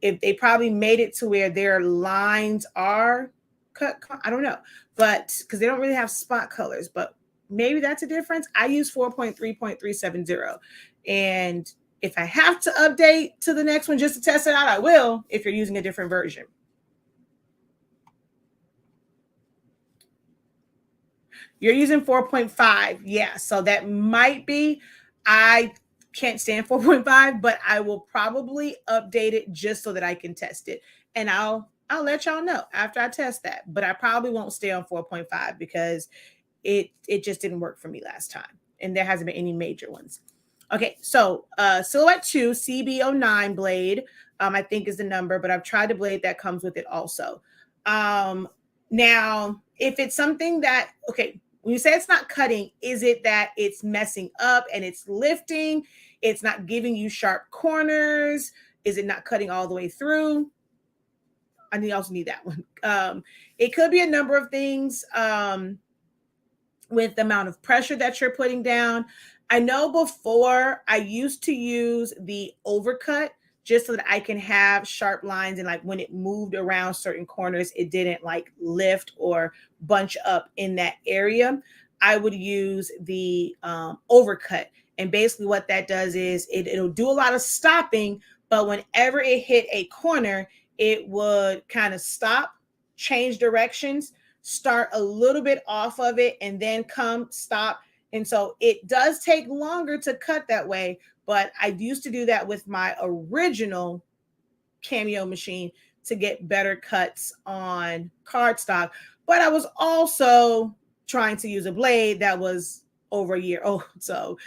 if they probably made it to where their lines are cut, I don't know, but because they don't really have spot colors, but maybe that's a difference. I use 4.3.370, and if I have to update to the next one just to test it out, I will. If you're using a different version, you're using 4.5, yeah, so that might be. I can't stand 4.5, but I will probably update it just so that I can test it. And I'll let y'all know after I test that. But I probably won't stay on 4.5 because it just didn't work for me last time. And there hasn't been any major ones. Okay, so Silhouette 2 CB09 blade, I think is the number, but I've tried the blade that comes with it also. Now, if it's something that, okay, when you say it's not cutting, is it that it's messing up and it's lifting? It's not giving you sharp corners? Is it not cutting all the way through? I also need that one. It could be a number of things. with the amount of pressure that you're putting down. I know before I used to use the overcut just so that I can have sharp lines, and like when it moved around certain corners, it didn't like lift or bunch up in that area. I would use the overcut. And basically what that does is it'll do a lot of stopping, but whenever it hit a corner, it would kind of stop, change directions, start a little bit off of it, and then come stop. And so it does take longer to cut that way, but I used to do that with my original Cameo machine to get better cuts on cardstock. But I was also trying to use a blade that was over a year old. So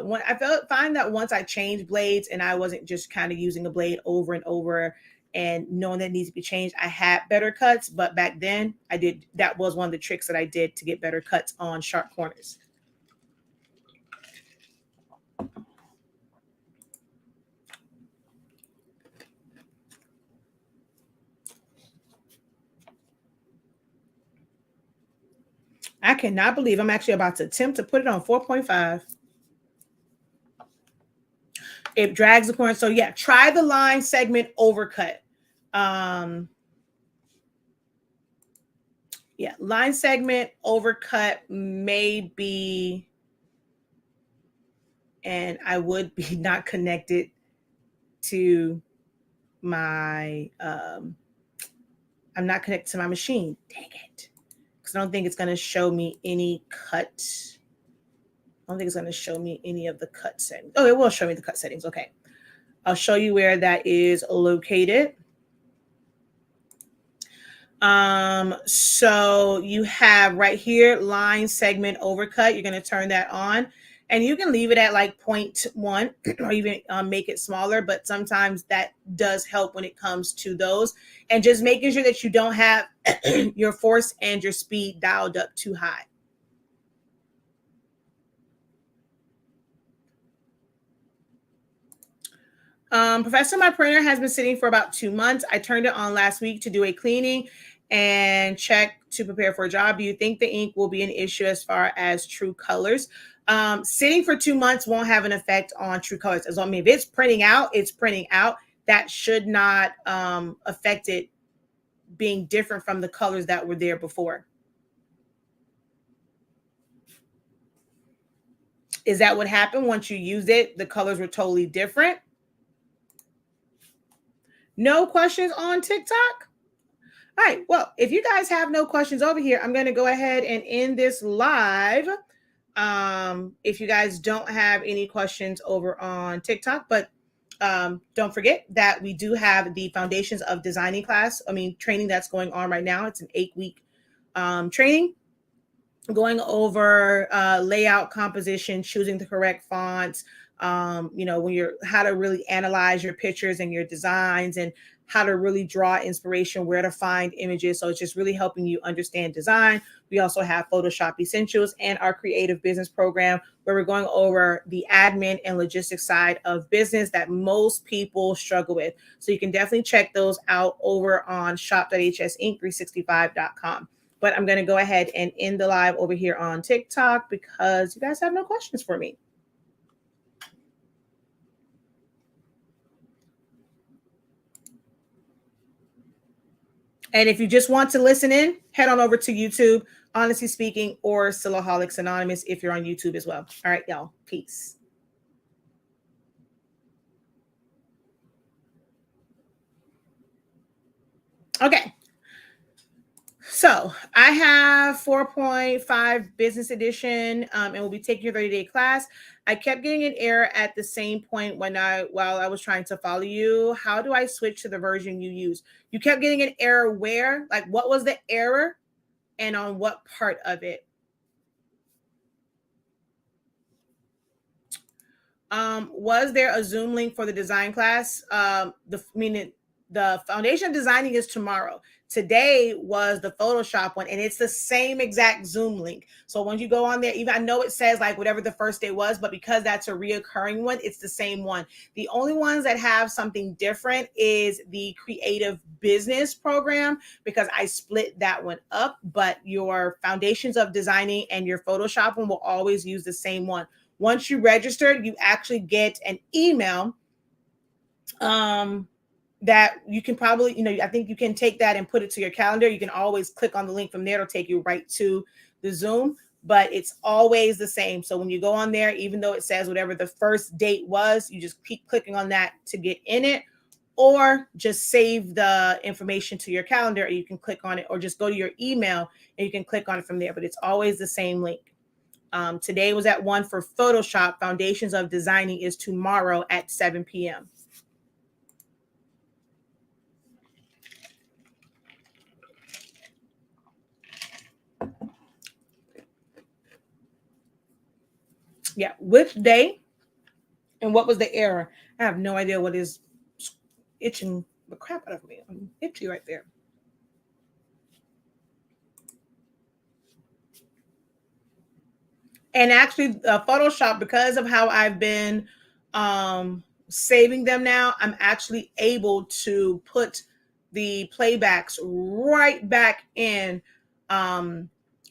when find that once I changed blades and I wasn't just kind of using a blade over and over and knowing that it needs to be changed, I had better cuts. But back then that was one of the tricks that I did to get better cuts on sharp corners. I cannot believe I'm actually about to attempt to put it on 4.5. It drags the corner. So yeah, try the line segment overcut. Yeah, line segment overcut maybe, and I would be not connected to my I'm not connected to my machine. Dang it. Because I don't think it's going to show me any cut. I don't think it's going to show me any of the cut settings. Oh, it will show me the cut settings. Okay. I'll show you where that is located. So you have right here, line segment overcut. You're going to turn that on, and you can leave it at like 0.1 or even make it smaller. But sometimes that does help when it comes to those, and just making sure that you don't have your force and your speed dialed up too high. Professor, my printer has been sitting for about 2 months. I turned it on last week to do a cleaning and check to prepare for a job. Do you think the ink will be an issue as far as true colors? Sitting for 2 months won't have an effect on true colors. As long as if it's printing out, it's printing out. That should not affect it being different from the colors that were there before. Is that what happened once you used it? The colors were totally different. No questions on TikTok? All right. Well, if you guys have no questions over here, I'm going to go ahead and end this live. If you guys don't have any questions over on TikTok, but don't forget that we do have the Foundations of Designing class. Training that's going on right now. It's an 8-week training going over layout, composition, choosing the correct fonts, how to really analyze your pictures and your designs, and how to really draw inspiration, where to find images. So it's just really helping you understand design. We also have Photoshop Essentials and our creative business program, where we're going over the admin and logistics side of business that most people struggle with. So you can definitely check those out over on shop.hsink365.com. But I'm going to go ahead and end the live over here on TikTok because you guys have no questions for me. And if you just want to listen in, head on over to YouTube, Honestly Speaking, or Sillaholics Anonymous if you're on YouTube as well. All right, y'all. Peace. Okay. So I have 4.5 business edition, and we'll be taking your 30-day class. I kept getting an error at the same point while I was trying to follow you. How do I switch to the version you use? You kept getting an error where? Like, what was the error and on what part of it? Was there a Zoom link for the design class? the foundation designing is tomorrow. Today was the Photoshop one, and it's the same exact Zoom link. So when you go on there, even I know it says like whatever the first day was, but because that's a reoccurring one, it's the same one. The only ones that have something different is the creative business program, because I split that one up, but your foundations of designing and your Photoshop one will always use the same one. Once you registered, you actually get an email that you can probably, I think you can take that and put it to your calendar. You can always click on the link from there. It'll take you right to the Zoom, but it's always the same. So when you go on there, even though it says whatever the first date was, you just keep clicking on that to get in it, or just save the information to your calendar and you can click on it, or just go to your email and you can click on it from there. But it's always the same link. Today was at 1 for Photoshop. Foundations of Designing is tomorrow at 7 p.m. Yeah, which day and what was the error? I have no idea what is itching the crap out of me. I'm itchy right there. And actually, Photoshop, because of how I've been saving them now, I'm actually able to put the playbacks right back in.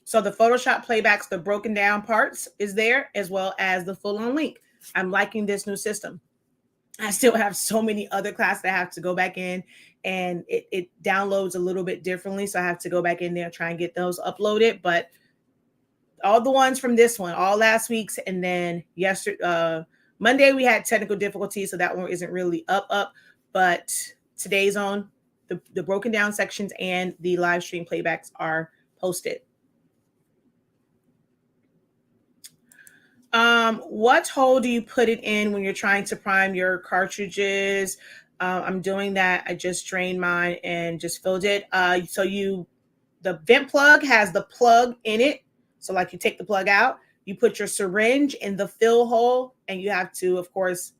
So the Photoshop playbacks, the broken down parts is there, as well as the full on link. I'm liking this new system. I still have so many other classes that I have to go back in, and it downloads a little bit differently. So I have to go back in there, try and get those uploaded. But all the ones from this one, all last week's, and then yesterday, Monday, we had technical difficulties, so that one isn't really up. But today's on the broken down sections and the live stream playbacks are posted. What hole do you put it in when you're trying to prime your cartridges? I'm doing that. I just drained mine and just filled it. The vent plug has the plug in it. So like you take the plug out, you put your syringe in the fill hole, and you have to, of course,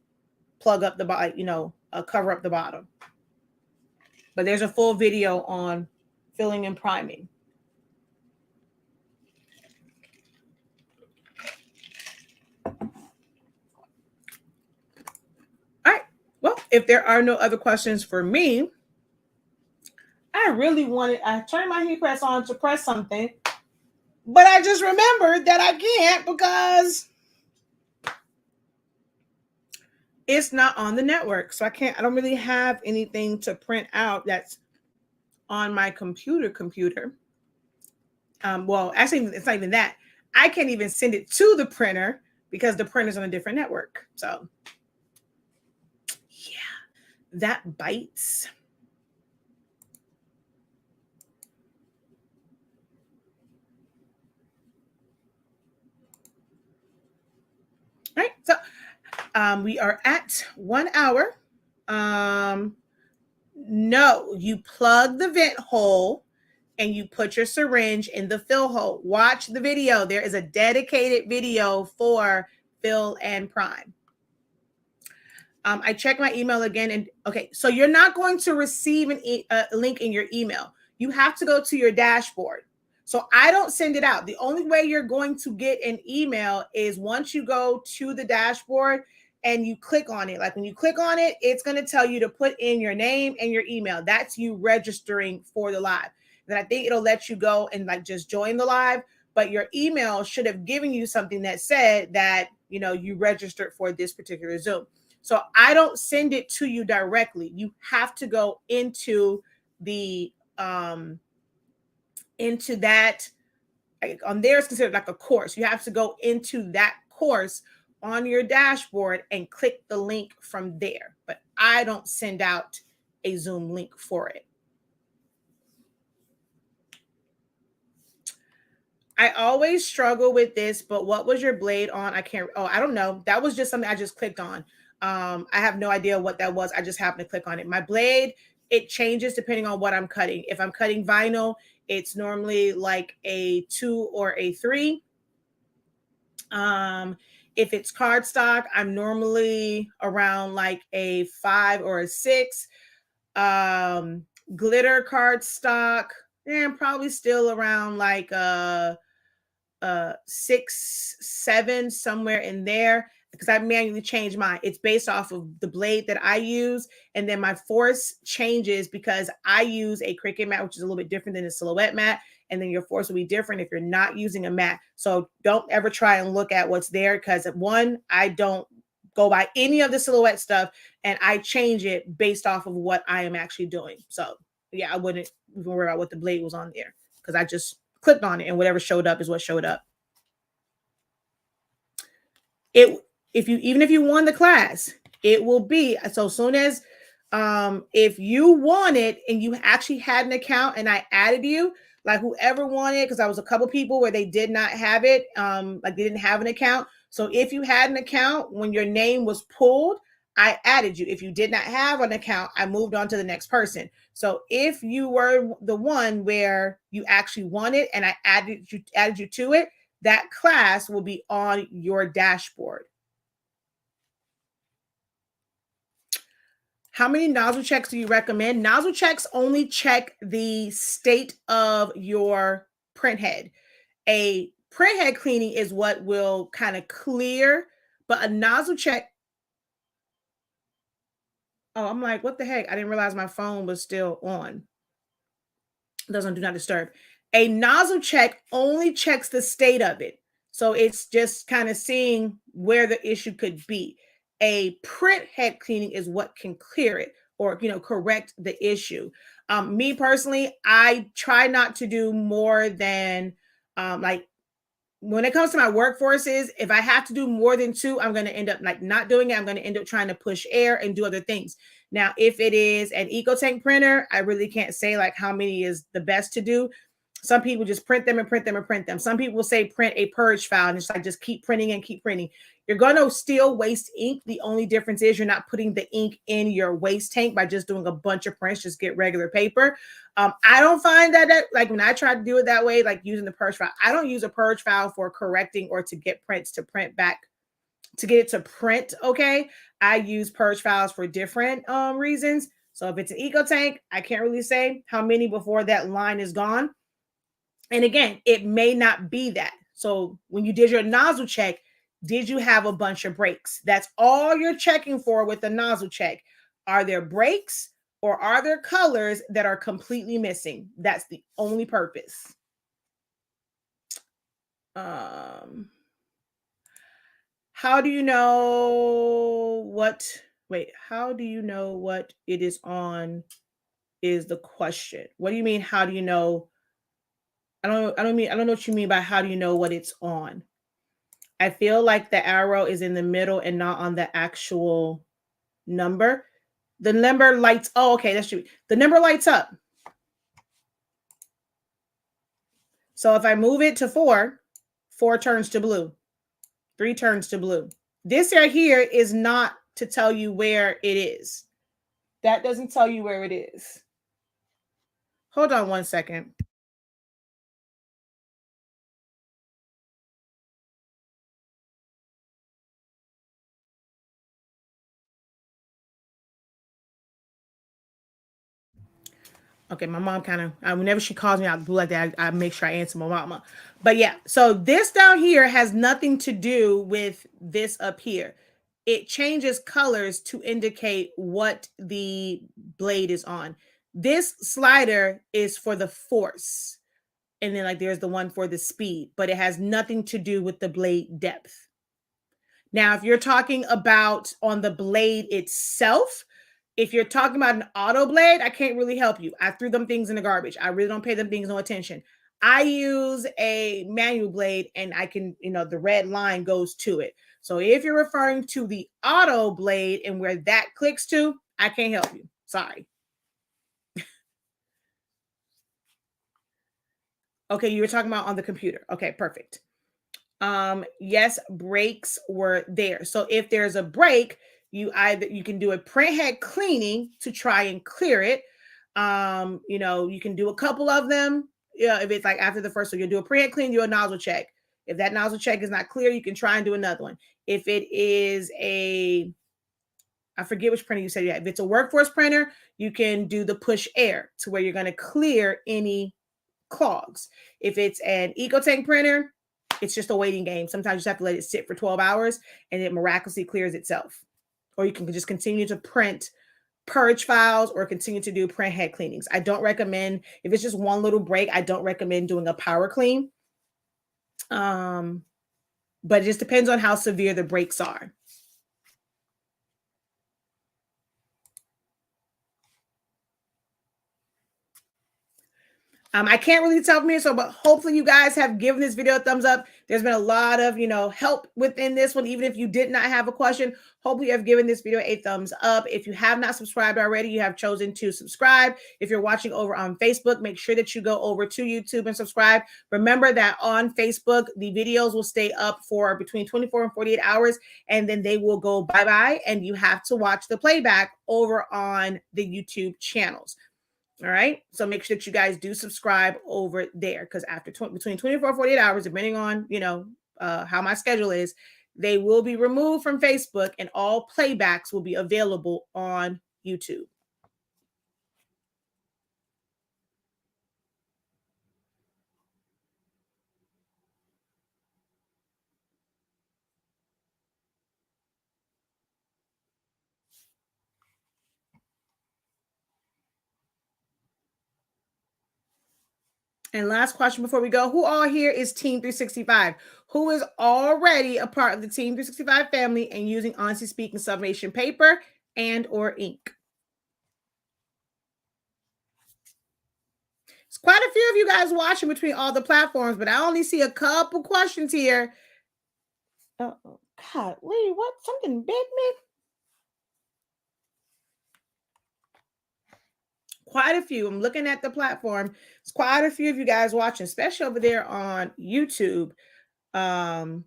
plug up the bottom, cover up the bottom. But there's a full video on filling and priming. All right. Well, if there are no other questions for me, I turned my heat press on to press something, but I just remembered that I can't because it's not on the network. So I don't really have anything to print out that's on my computer. Well, actually, it's not even that. I can't even send it to the printer because the printer's on a different network. So, yeah, that bites. All right. So, we are at 1 hour. No, you plug the vent hole and you put your syringe in the fill hole. Watch the video. There is a dedicated video for fill and prime. I checked my email again, and okay, so you're not going to receive a link in your email. You have to go to your dashboard. So I don't send it out. The only way you're going to get an email is once you go to the dashboard and you click on it. Like when you click on it, it's going to tell you to put in your name and your email. That's you registering for the live. Then I think it'll let you go and like just join the live, but your email should have given you something that said that, you registered for this particular Zoom. So I don't send it to you directly. You have to go into the into that. On there, it's considered like a course. You have to go into that course on your dashboard and click the link from there. But I don't send out a Zoom link for it. I always struggle with this, but what was your blade on? I don't know. That was just something I just clicked on. I have no idea what that was. I just happened to click on it. My blade, it changes depending on what I'm cutting. If I'm cutting vinyl, it's normally like a 2 or a 3. If it's cardstock, I'm normally around like a 5 or a 6. Glitter cardstock, and probably still around like 6, 7, somewhere in there, because I manually change mine. It's based off of the blade that I use, and then my force changes because I use a Cricut mat, which is a little bit different than a silhouette mat, and then your force will be different if you're not using a mat. So don't ever try and look at what's there, because one, I don't go by any of the silhouette stuff, and I change it based off of what I am actually doing. So yeah, I wouldn't even worry about what the blade was on there, because I just clicked on it and whatever showed up is what showed up. It even if you won the class, it will be so soon as if you won it and you actually had an account and I added you, like whoever won it, because I was a couple people where they did not have it, like they didn't have an account. So if you had an account, when your name was pulled, I added you. If you did not have an account, I moved on to the next person. So if you were the one where you actually won it and I added you to it, that class will be on your dashboard. How many nozzle checks do you recommend? Nozzle checks only check the state of your print head. A print head cleaning is what will kind of clear, but a nozzle check. Oh, I'm like, what the heck? I didn't realize my phone was still on. Doesn't do not disturb. A nozzle check only checks the state of it. So it's just kind of seeing where the issue could be. A print head cleaning is what can clear it or, correct the issue. Me personally, I try not to do more than like when it comes to my workforces, if I have to do more than 2, I'm going to end up like not doing it. I'm going to end up trying to push air and do other things. Now, if it is an EcoTank printer, I really can't say like how many is the best to do. Some people just print them and print them and print them. Some people say print a purge file and it's like just keep printing and keep printing. You're going to still waste ink. The only difference is you're not putting the ink in your waste tank by just doing a bunch of prints. Just get regular paper. I don't find that like when I try to do it that way, like using the purge file, I don't use a purge file for correcting or to get prints to print back, to get it to print. Okay. I use purge files for different reasons. So if it's an EcoTank, I can't really say how many before that line is gone. And again, it may not be that. So when you did your nozzle check, did you have a bunch of breaks? That's all you're checking for with the nozzle check. Are there breaks or are there colors that are completely missing? That's the only purpose. How do you know what, how do you know what it is on is the question. What do you mean? How do you know? I don't know what you mean by how do you know what it's on? I feel like the arrow is in the middle and not on the actual number. The number lights. Oh, okay, that's true. The number lights up. So if I move it to 4, 4 turns to blue. 3 turns to blue. This right here is not to tell you where it is. That doesn't tell you where it is. Hold on one second. Okay, my mom kind of, whenever she calls me out blue like that, I make sure I answer my mama. But yeah, so this down here has nothing to do with this up here. It changes colors to indicate what the blade is on. This slider is for the force. And then like there's the one for the speed, but it has nothing to do with the blade depth. Now, if you're talking about on the blade itself, if you're talking about an auto blade, I can't really help you. I threw them things in the garbage. I really don't pay them things no attention. I use a manual blade and I can, the red line goes to it. So if you're referring to the auto blade and where that clicks to, I can't help you. Sorry. Okay, you were talking about on the computer. Okay, perfect. Yes, breaks were there. So if there's a break, you can do a print head cleaning to try and clear it. You can do a couple of them. Yeah, if it's like after the first one, you'll do a print head clean, do a nozzle check. If that nozzle check is not clear, you can try and do another one. If it is I forget which printer you said you have. If it's a workforce printer, you can do the push air to where you're going to clear any clogs. If it's an EcoTank printer, it's just a waiting game. Sometimes you just have to let it sit for 12 hours and it miraculously clears itself. Or you can just continue to print purge files or continue to do print head cleanings. I don't recommend, if it's just one little break, I don't recommend doing a power clean. But it just depends on how severe the breaks are. I can't really tell from here, so but hopefully you guys have given this video a thumbs up. There's been a lot of, help within this one. Even if you did not have a question, hopefully you have given this video a thumbs up. If you have not subscribed already, you have chosen to subscribe. If you're watching over on Facebook, make sure that you go over to YouTube and subscribe. Remember that on Facebook, the videos will stay up for between 24 and 48 hours, and then they will go bye-bye, and you have to watch the playback over on the YouTube channels. All right. So make sure that you guys do subscribe over there, because after between 24 and 48 hours, depending on, how my schedule is, they will be removed from Facebook and all playbacks will be available on YouTube. And last question before we go, who all here is Team 365? Who is already a part of the Team 365 family and using Honestly Speaking Sublimation paper and or ink? It's quite a few of you guys watching between all the platforms, but I only see a couple questions here. Oh, God, wait, what? Something bit me? Quite a few. I'm looking at the platform. It's quite a few of you guys watching, especially over there on YouTube. But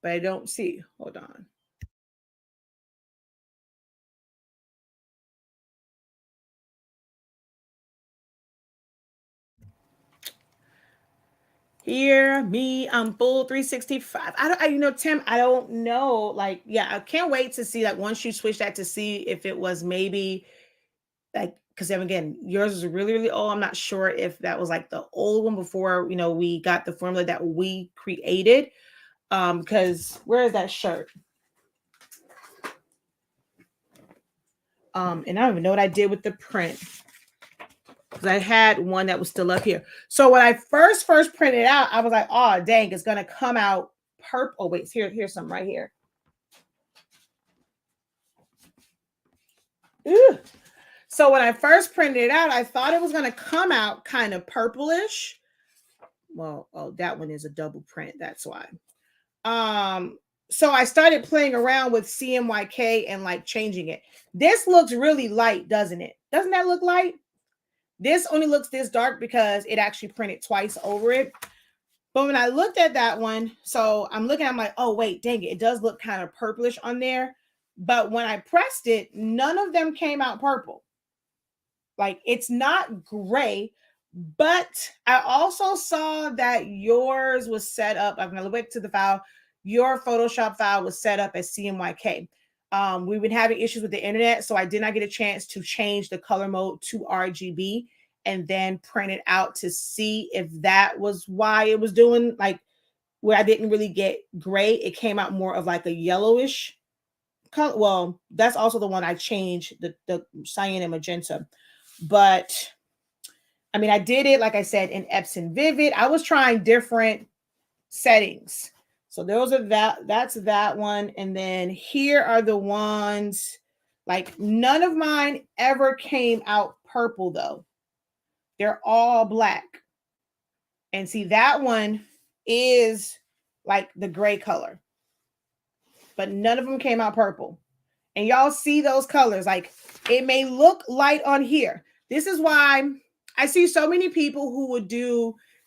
I don't see. Hold on. Here, me, I'm full 365. Tim, I don't know. Like, yeah, I can't wait to see, like, once you switch that, to see if it was maybe like, because then again, yours is really, really old. I'm not sure if that was like the old one before, we got the formula that we created. Because where is that shirt? And I don't even know what I did with the print, because I had one that was still up here. So when I first printed it out, I was like, oh, dang, it's going to come out purple. Oh, wait, here's some right here. Ooh. So when I first printed it out, I thought it was going to come out kind of purplish. Well, oh, that one is a double print. That's why. So I started playing around with CMYK and like changing it. This looks really light, doesn't it? Doesn't that look light? This only looks this dark because it actually printed twice over it. But when I looked at that one, so I'm like, oh, wait, dang it. It does look kind of purplish on there. But when I pressed it, none of them came out purple. Like, it's not gray. But I also saw that yours was set up. I'm going to look to the file. Your Photoshop file was set up as CMYK. We've been having issues with the internet, so I did not get a chance to change the color mode to RGB and then print it out to see if that was why it was doing, like, where I didn't really get gray. It came out more of like a yellowish color. Well, that's also the one I changed, the cyan and magenta. But I mean, I did it, like I said, in Epson Vivid. I was trying different settings. So those are that's that one. And then here are the ones, like, none of mine ever came out purple though. They're all black. And see, that one is like the gray color, but none of them came out purple. And y'all see those colors. Like, it may look light on here. This is why I see so many people who would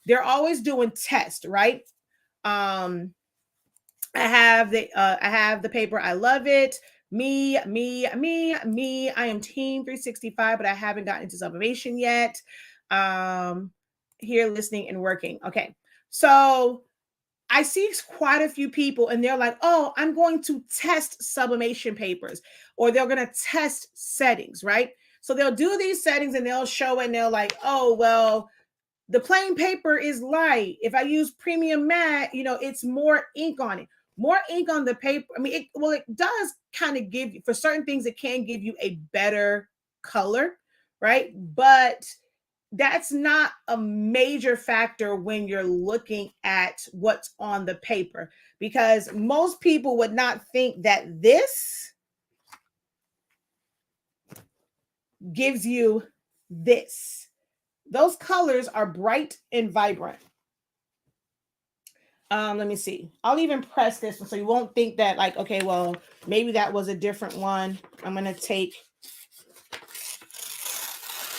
they're always doing tests, right? I have the paper. I love it. Me. I am Team 365, but I haven't gotten into Sublimation yet. Here, listening and working. Okay. So I see quite a few people and they're like, oh, I'm going to test sublimation papers, or they're going to test settings, right? So they'll do these settings and they'll show it and they're like, oh, well, the plain paper is light. If I use premium matte, it's more ink on it. More ink on the paper. I mean, it does kind of give you, for certain things, it can give you a better color, right? But that's not a major factor when you're looking at what's on the paper, because most people would not think that this gives you this. Those colors are bright and vibrant. Let me see. I'll even press this one so you won't think that, like, okay, well, maybe that was a different one. I'm going to take,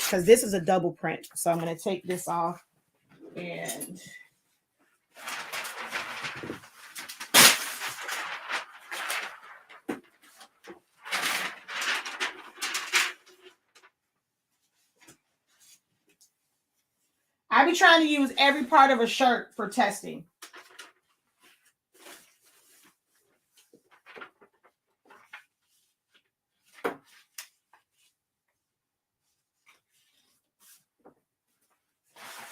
because this is a double print. So I'm going to take this off and I be trying to use every part of a shirt for testing.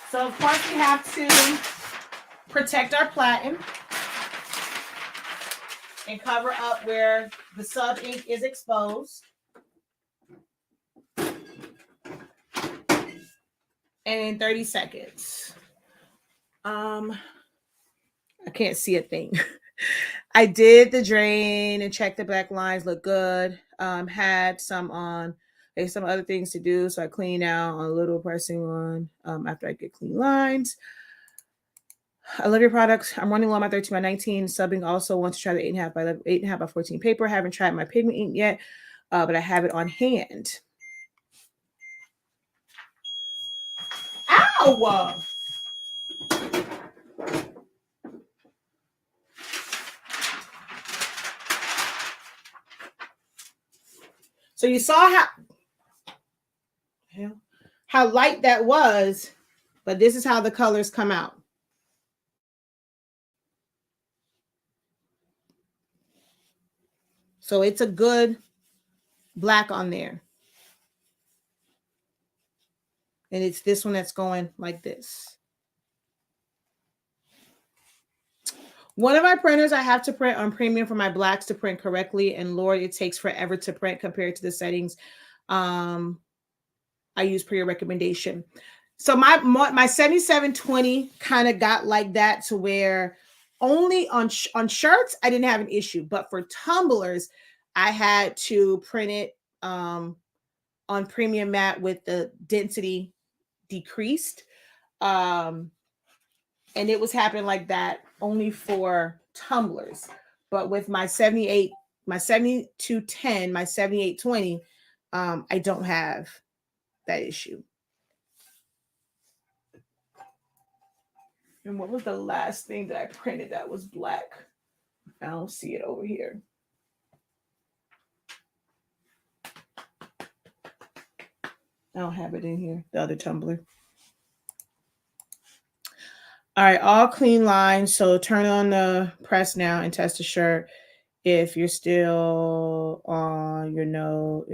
So of course we have to protect our platen and cover up where the sub ink is exposed. And in 30 seconds. I can't see a thing. I did the drain and checked the black lines, look good. Had some on. There's some other things to do, so I clean out on a little pressing one after I get clean lines. I love your products. I'm running low on my 13 by 19. Subbing also want to try the 8.5 by 11, 8.5 by 14 paper. I haven't tried my pigment ink yet, but I have it on hand. Ow! So you saw how light that was, but this is how the colors come out. So it's a good black on there. And it's this one that's going like this. One of my printers, I have to print on premium for my blacks to print correctly. And Lord, it takes forever to print compared to the settings I use per your recommendation. So my 7720 kind of got like that, to where only on shirts, I didn't have an issue. But for tumblers, I had to print it on premium matte with the density decreased. And it was happening like that only for tumblers. But with my 78, my 7210, my 7820, I don't have that issue. And what was the last thing that I printed that was black? I don't see it over here. I don't have it in here, the other tumbler. All right, all clean lines. So turn on the press now and test the shirt. If you're still on your no,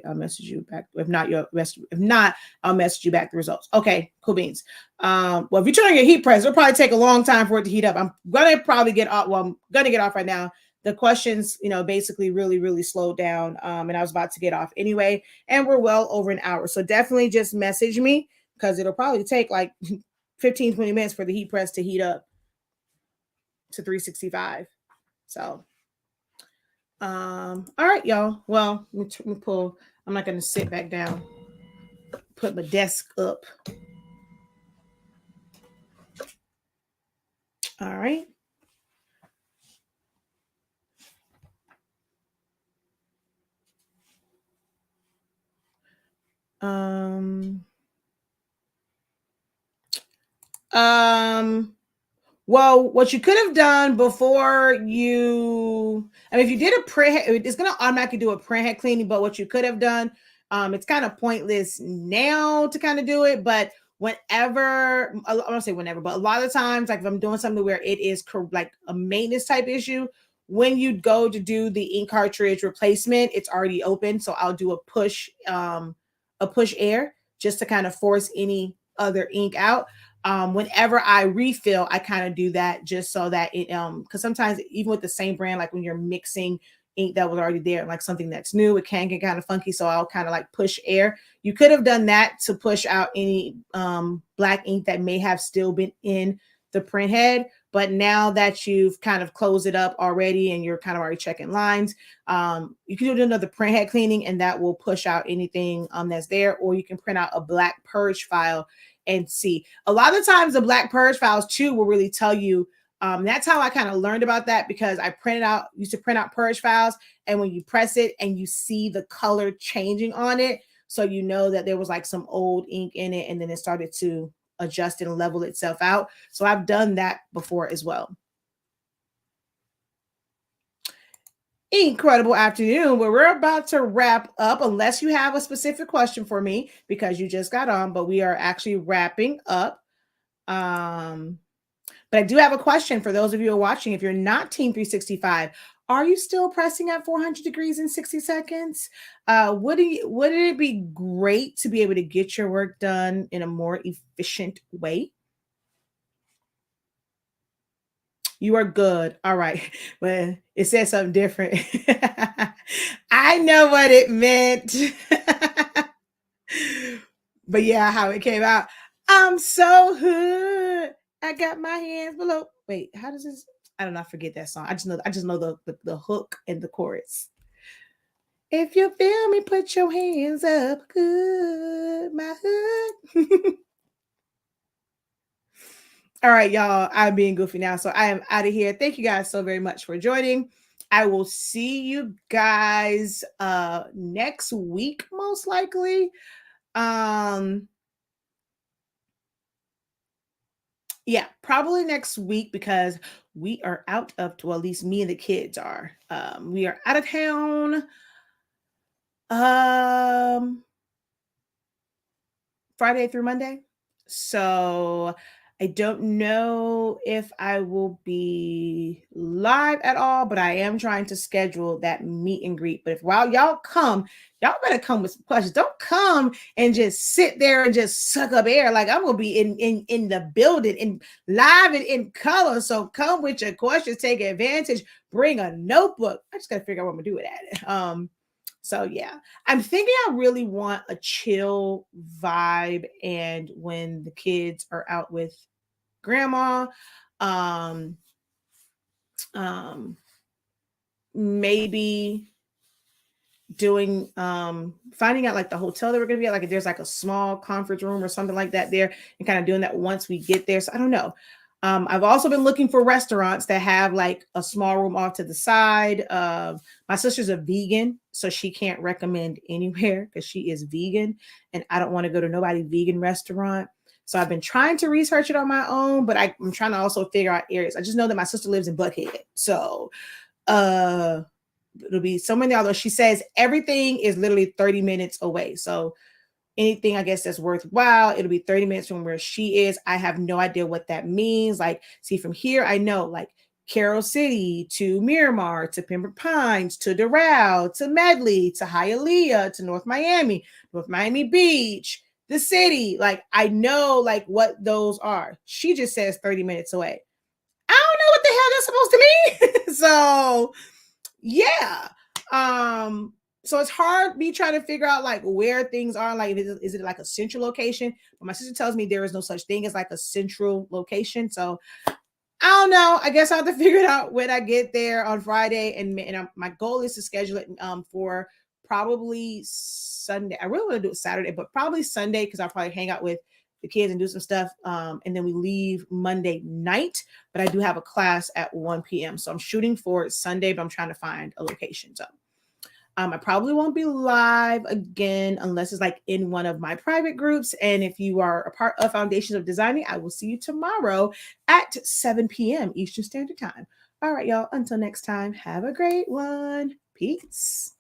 I'll message you back. If not, I'll message you back the results. Okay, cool beans. Well, if you're turning your heat press, it'll probably take a long time for it to heat up. I'm gonna probably get off. Well, I'm gonna get off right now. The questions, basically really, really slowed down. And I was about to get off anyway. And we're well over an hour. So definitely just message me, because it'll probably take like 15, 20 minutes for the heat press to heat up to 365. So all right, y'all. Well, let me pull. I'm not going to sit back down. Put my desk up. All right. Well, what you could have done before if you did a print, it's going to automatically do a print head cleaning, but what you could have done, it's kind of pointless now to kind of do it, but whenever, I don't say whenever, but a lot of times, like if I'm doing something where it is like a maintenance type issue, when you go to do the ink cartridge replacement, it's already open. So I'll do a push air just to kind of force any other ink out. Whenever I refill, I kind of do that just so that it, because sometimes even with the same brand, like when you're mixing ink that was already there, like something that's new, it can get kind of funky. So I'll kind of like push air. You could have done that to push out any black ink that may have still been in the print head. But now that you've kind of closed it up already and you're kind of already checking lines, you can do another print head cleaning and that will push out anything that's there. Or you can print out a black purge file and see. A lot of times the black purge files too will really tell you. That's how I kind of learned about that, because I used to print out purge files, and when you press it and you see the color changing on it, so you know that there was like some old ink in it, and then it started to adjust and level itself out. So I've done that before as well. Incredible afternoon, but we're about to wrap up unless you have a specific question for me because you just got on, but we are actually wrapping up. But I do have a question for those of you who are watching. If you're not Team 365, are you still pressing at 400 degrees in 60 seconds? Wouldn't it be great to be able to get your work done in a more efficient way? You are good. All right. Well, it said something different. I know what it meant. But yeah, how it came out. I'm so hood. I got my hands below. Wait, how does this? I don't know. I forget that song. I just know the hook and the chorus. If you feel me, put your hands up. Good, my hood. All right, y'all. I'm being goofy now, so I am out of here. Thank you guys so very much for joining. I will see you guys next week, most likely. Yeah, probably next week because we are out of, well, at least me and the kids are. We are out of town. Friday through Monday. So I don't know if I will be live at all, but I am trying to schedule that meet and greet. But if while y'all come, y'all better come with some questions. Don't come and just sit there and just suck up air. Like I'm gonna be in the building in live and in color. So come with your questions, take advantage, bring a notebook. I just gotta figure out what I'm gonna do with that. So yeah, I'm thinking I really want a chill vibe, and when the kids are out with grandma, um, maybe doing finding out like the hotel that we're gonna be at, like if there's like a small conference room or something like that there, and kind of doing that once we get there. So I don't know. I've also been looking for restaurants that have like a small room off to the side. My sister's a vegan, so she can't recommend anywhere because she is vegan, and I don't want to go to nobody vegan restaurant. So I've been trying to research it on my own, but I'm trying to also figure out areas. I just know that my sister lives in Buckhead, so it'll be somewhere in there. Although she says everything is literally 30 minutes away, so anything I guess that's worthwhile, it'll be 30 minutes from where she is. I have no idea what that means. Like, see, from here, I know like Carroll City to Miramar to Pembroke Pines to Doral to Medley to Hialeah to North Miami Beach, the city. Like, I know like what those are. She just says 30 minutes away. I don't know what the hell that's supposed to mean. So yeah. So it's hard me trying to figure out like where things are. Like, is it like a central location? But my sister tells me there is no such thing as like a central location. So I don't know. I guess I'll have to figure it out when I get there on Friday. And my goal is to schedule it for probably Sunday. I really want to do it Saturday, but probably Sunday because I'll probably hang out with the kids and do some stuff. And then we leave Monday night. But I do have a class at 1 p.m. So I'm shooting for Sunday, but I'm trying to find a location. So I probably won't be live again unless it's like in one of my private groups. And if you are a part of Foundations of Designing, I will see you tomorrow at 7 p.m. Eastern Standard Time. All right, y'all. Until next time, have a great one. Peace.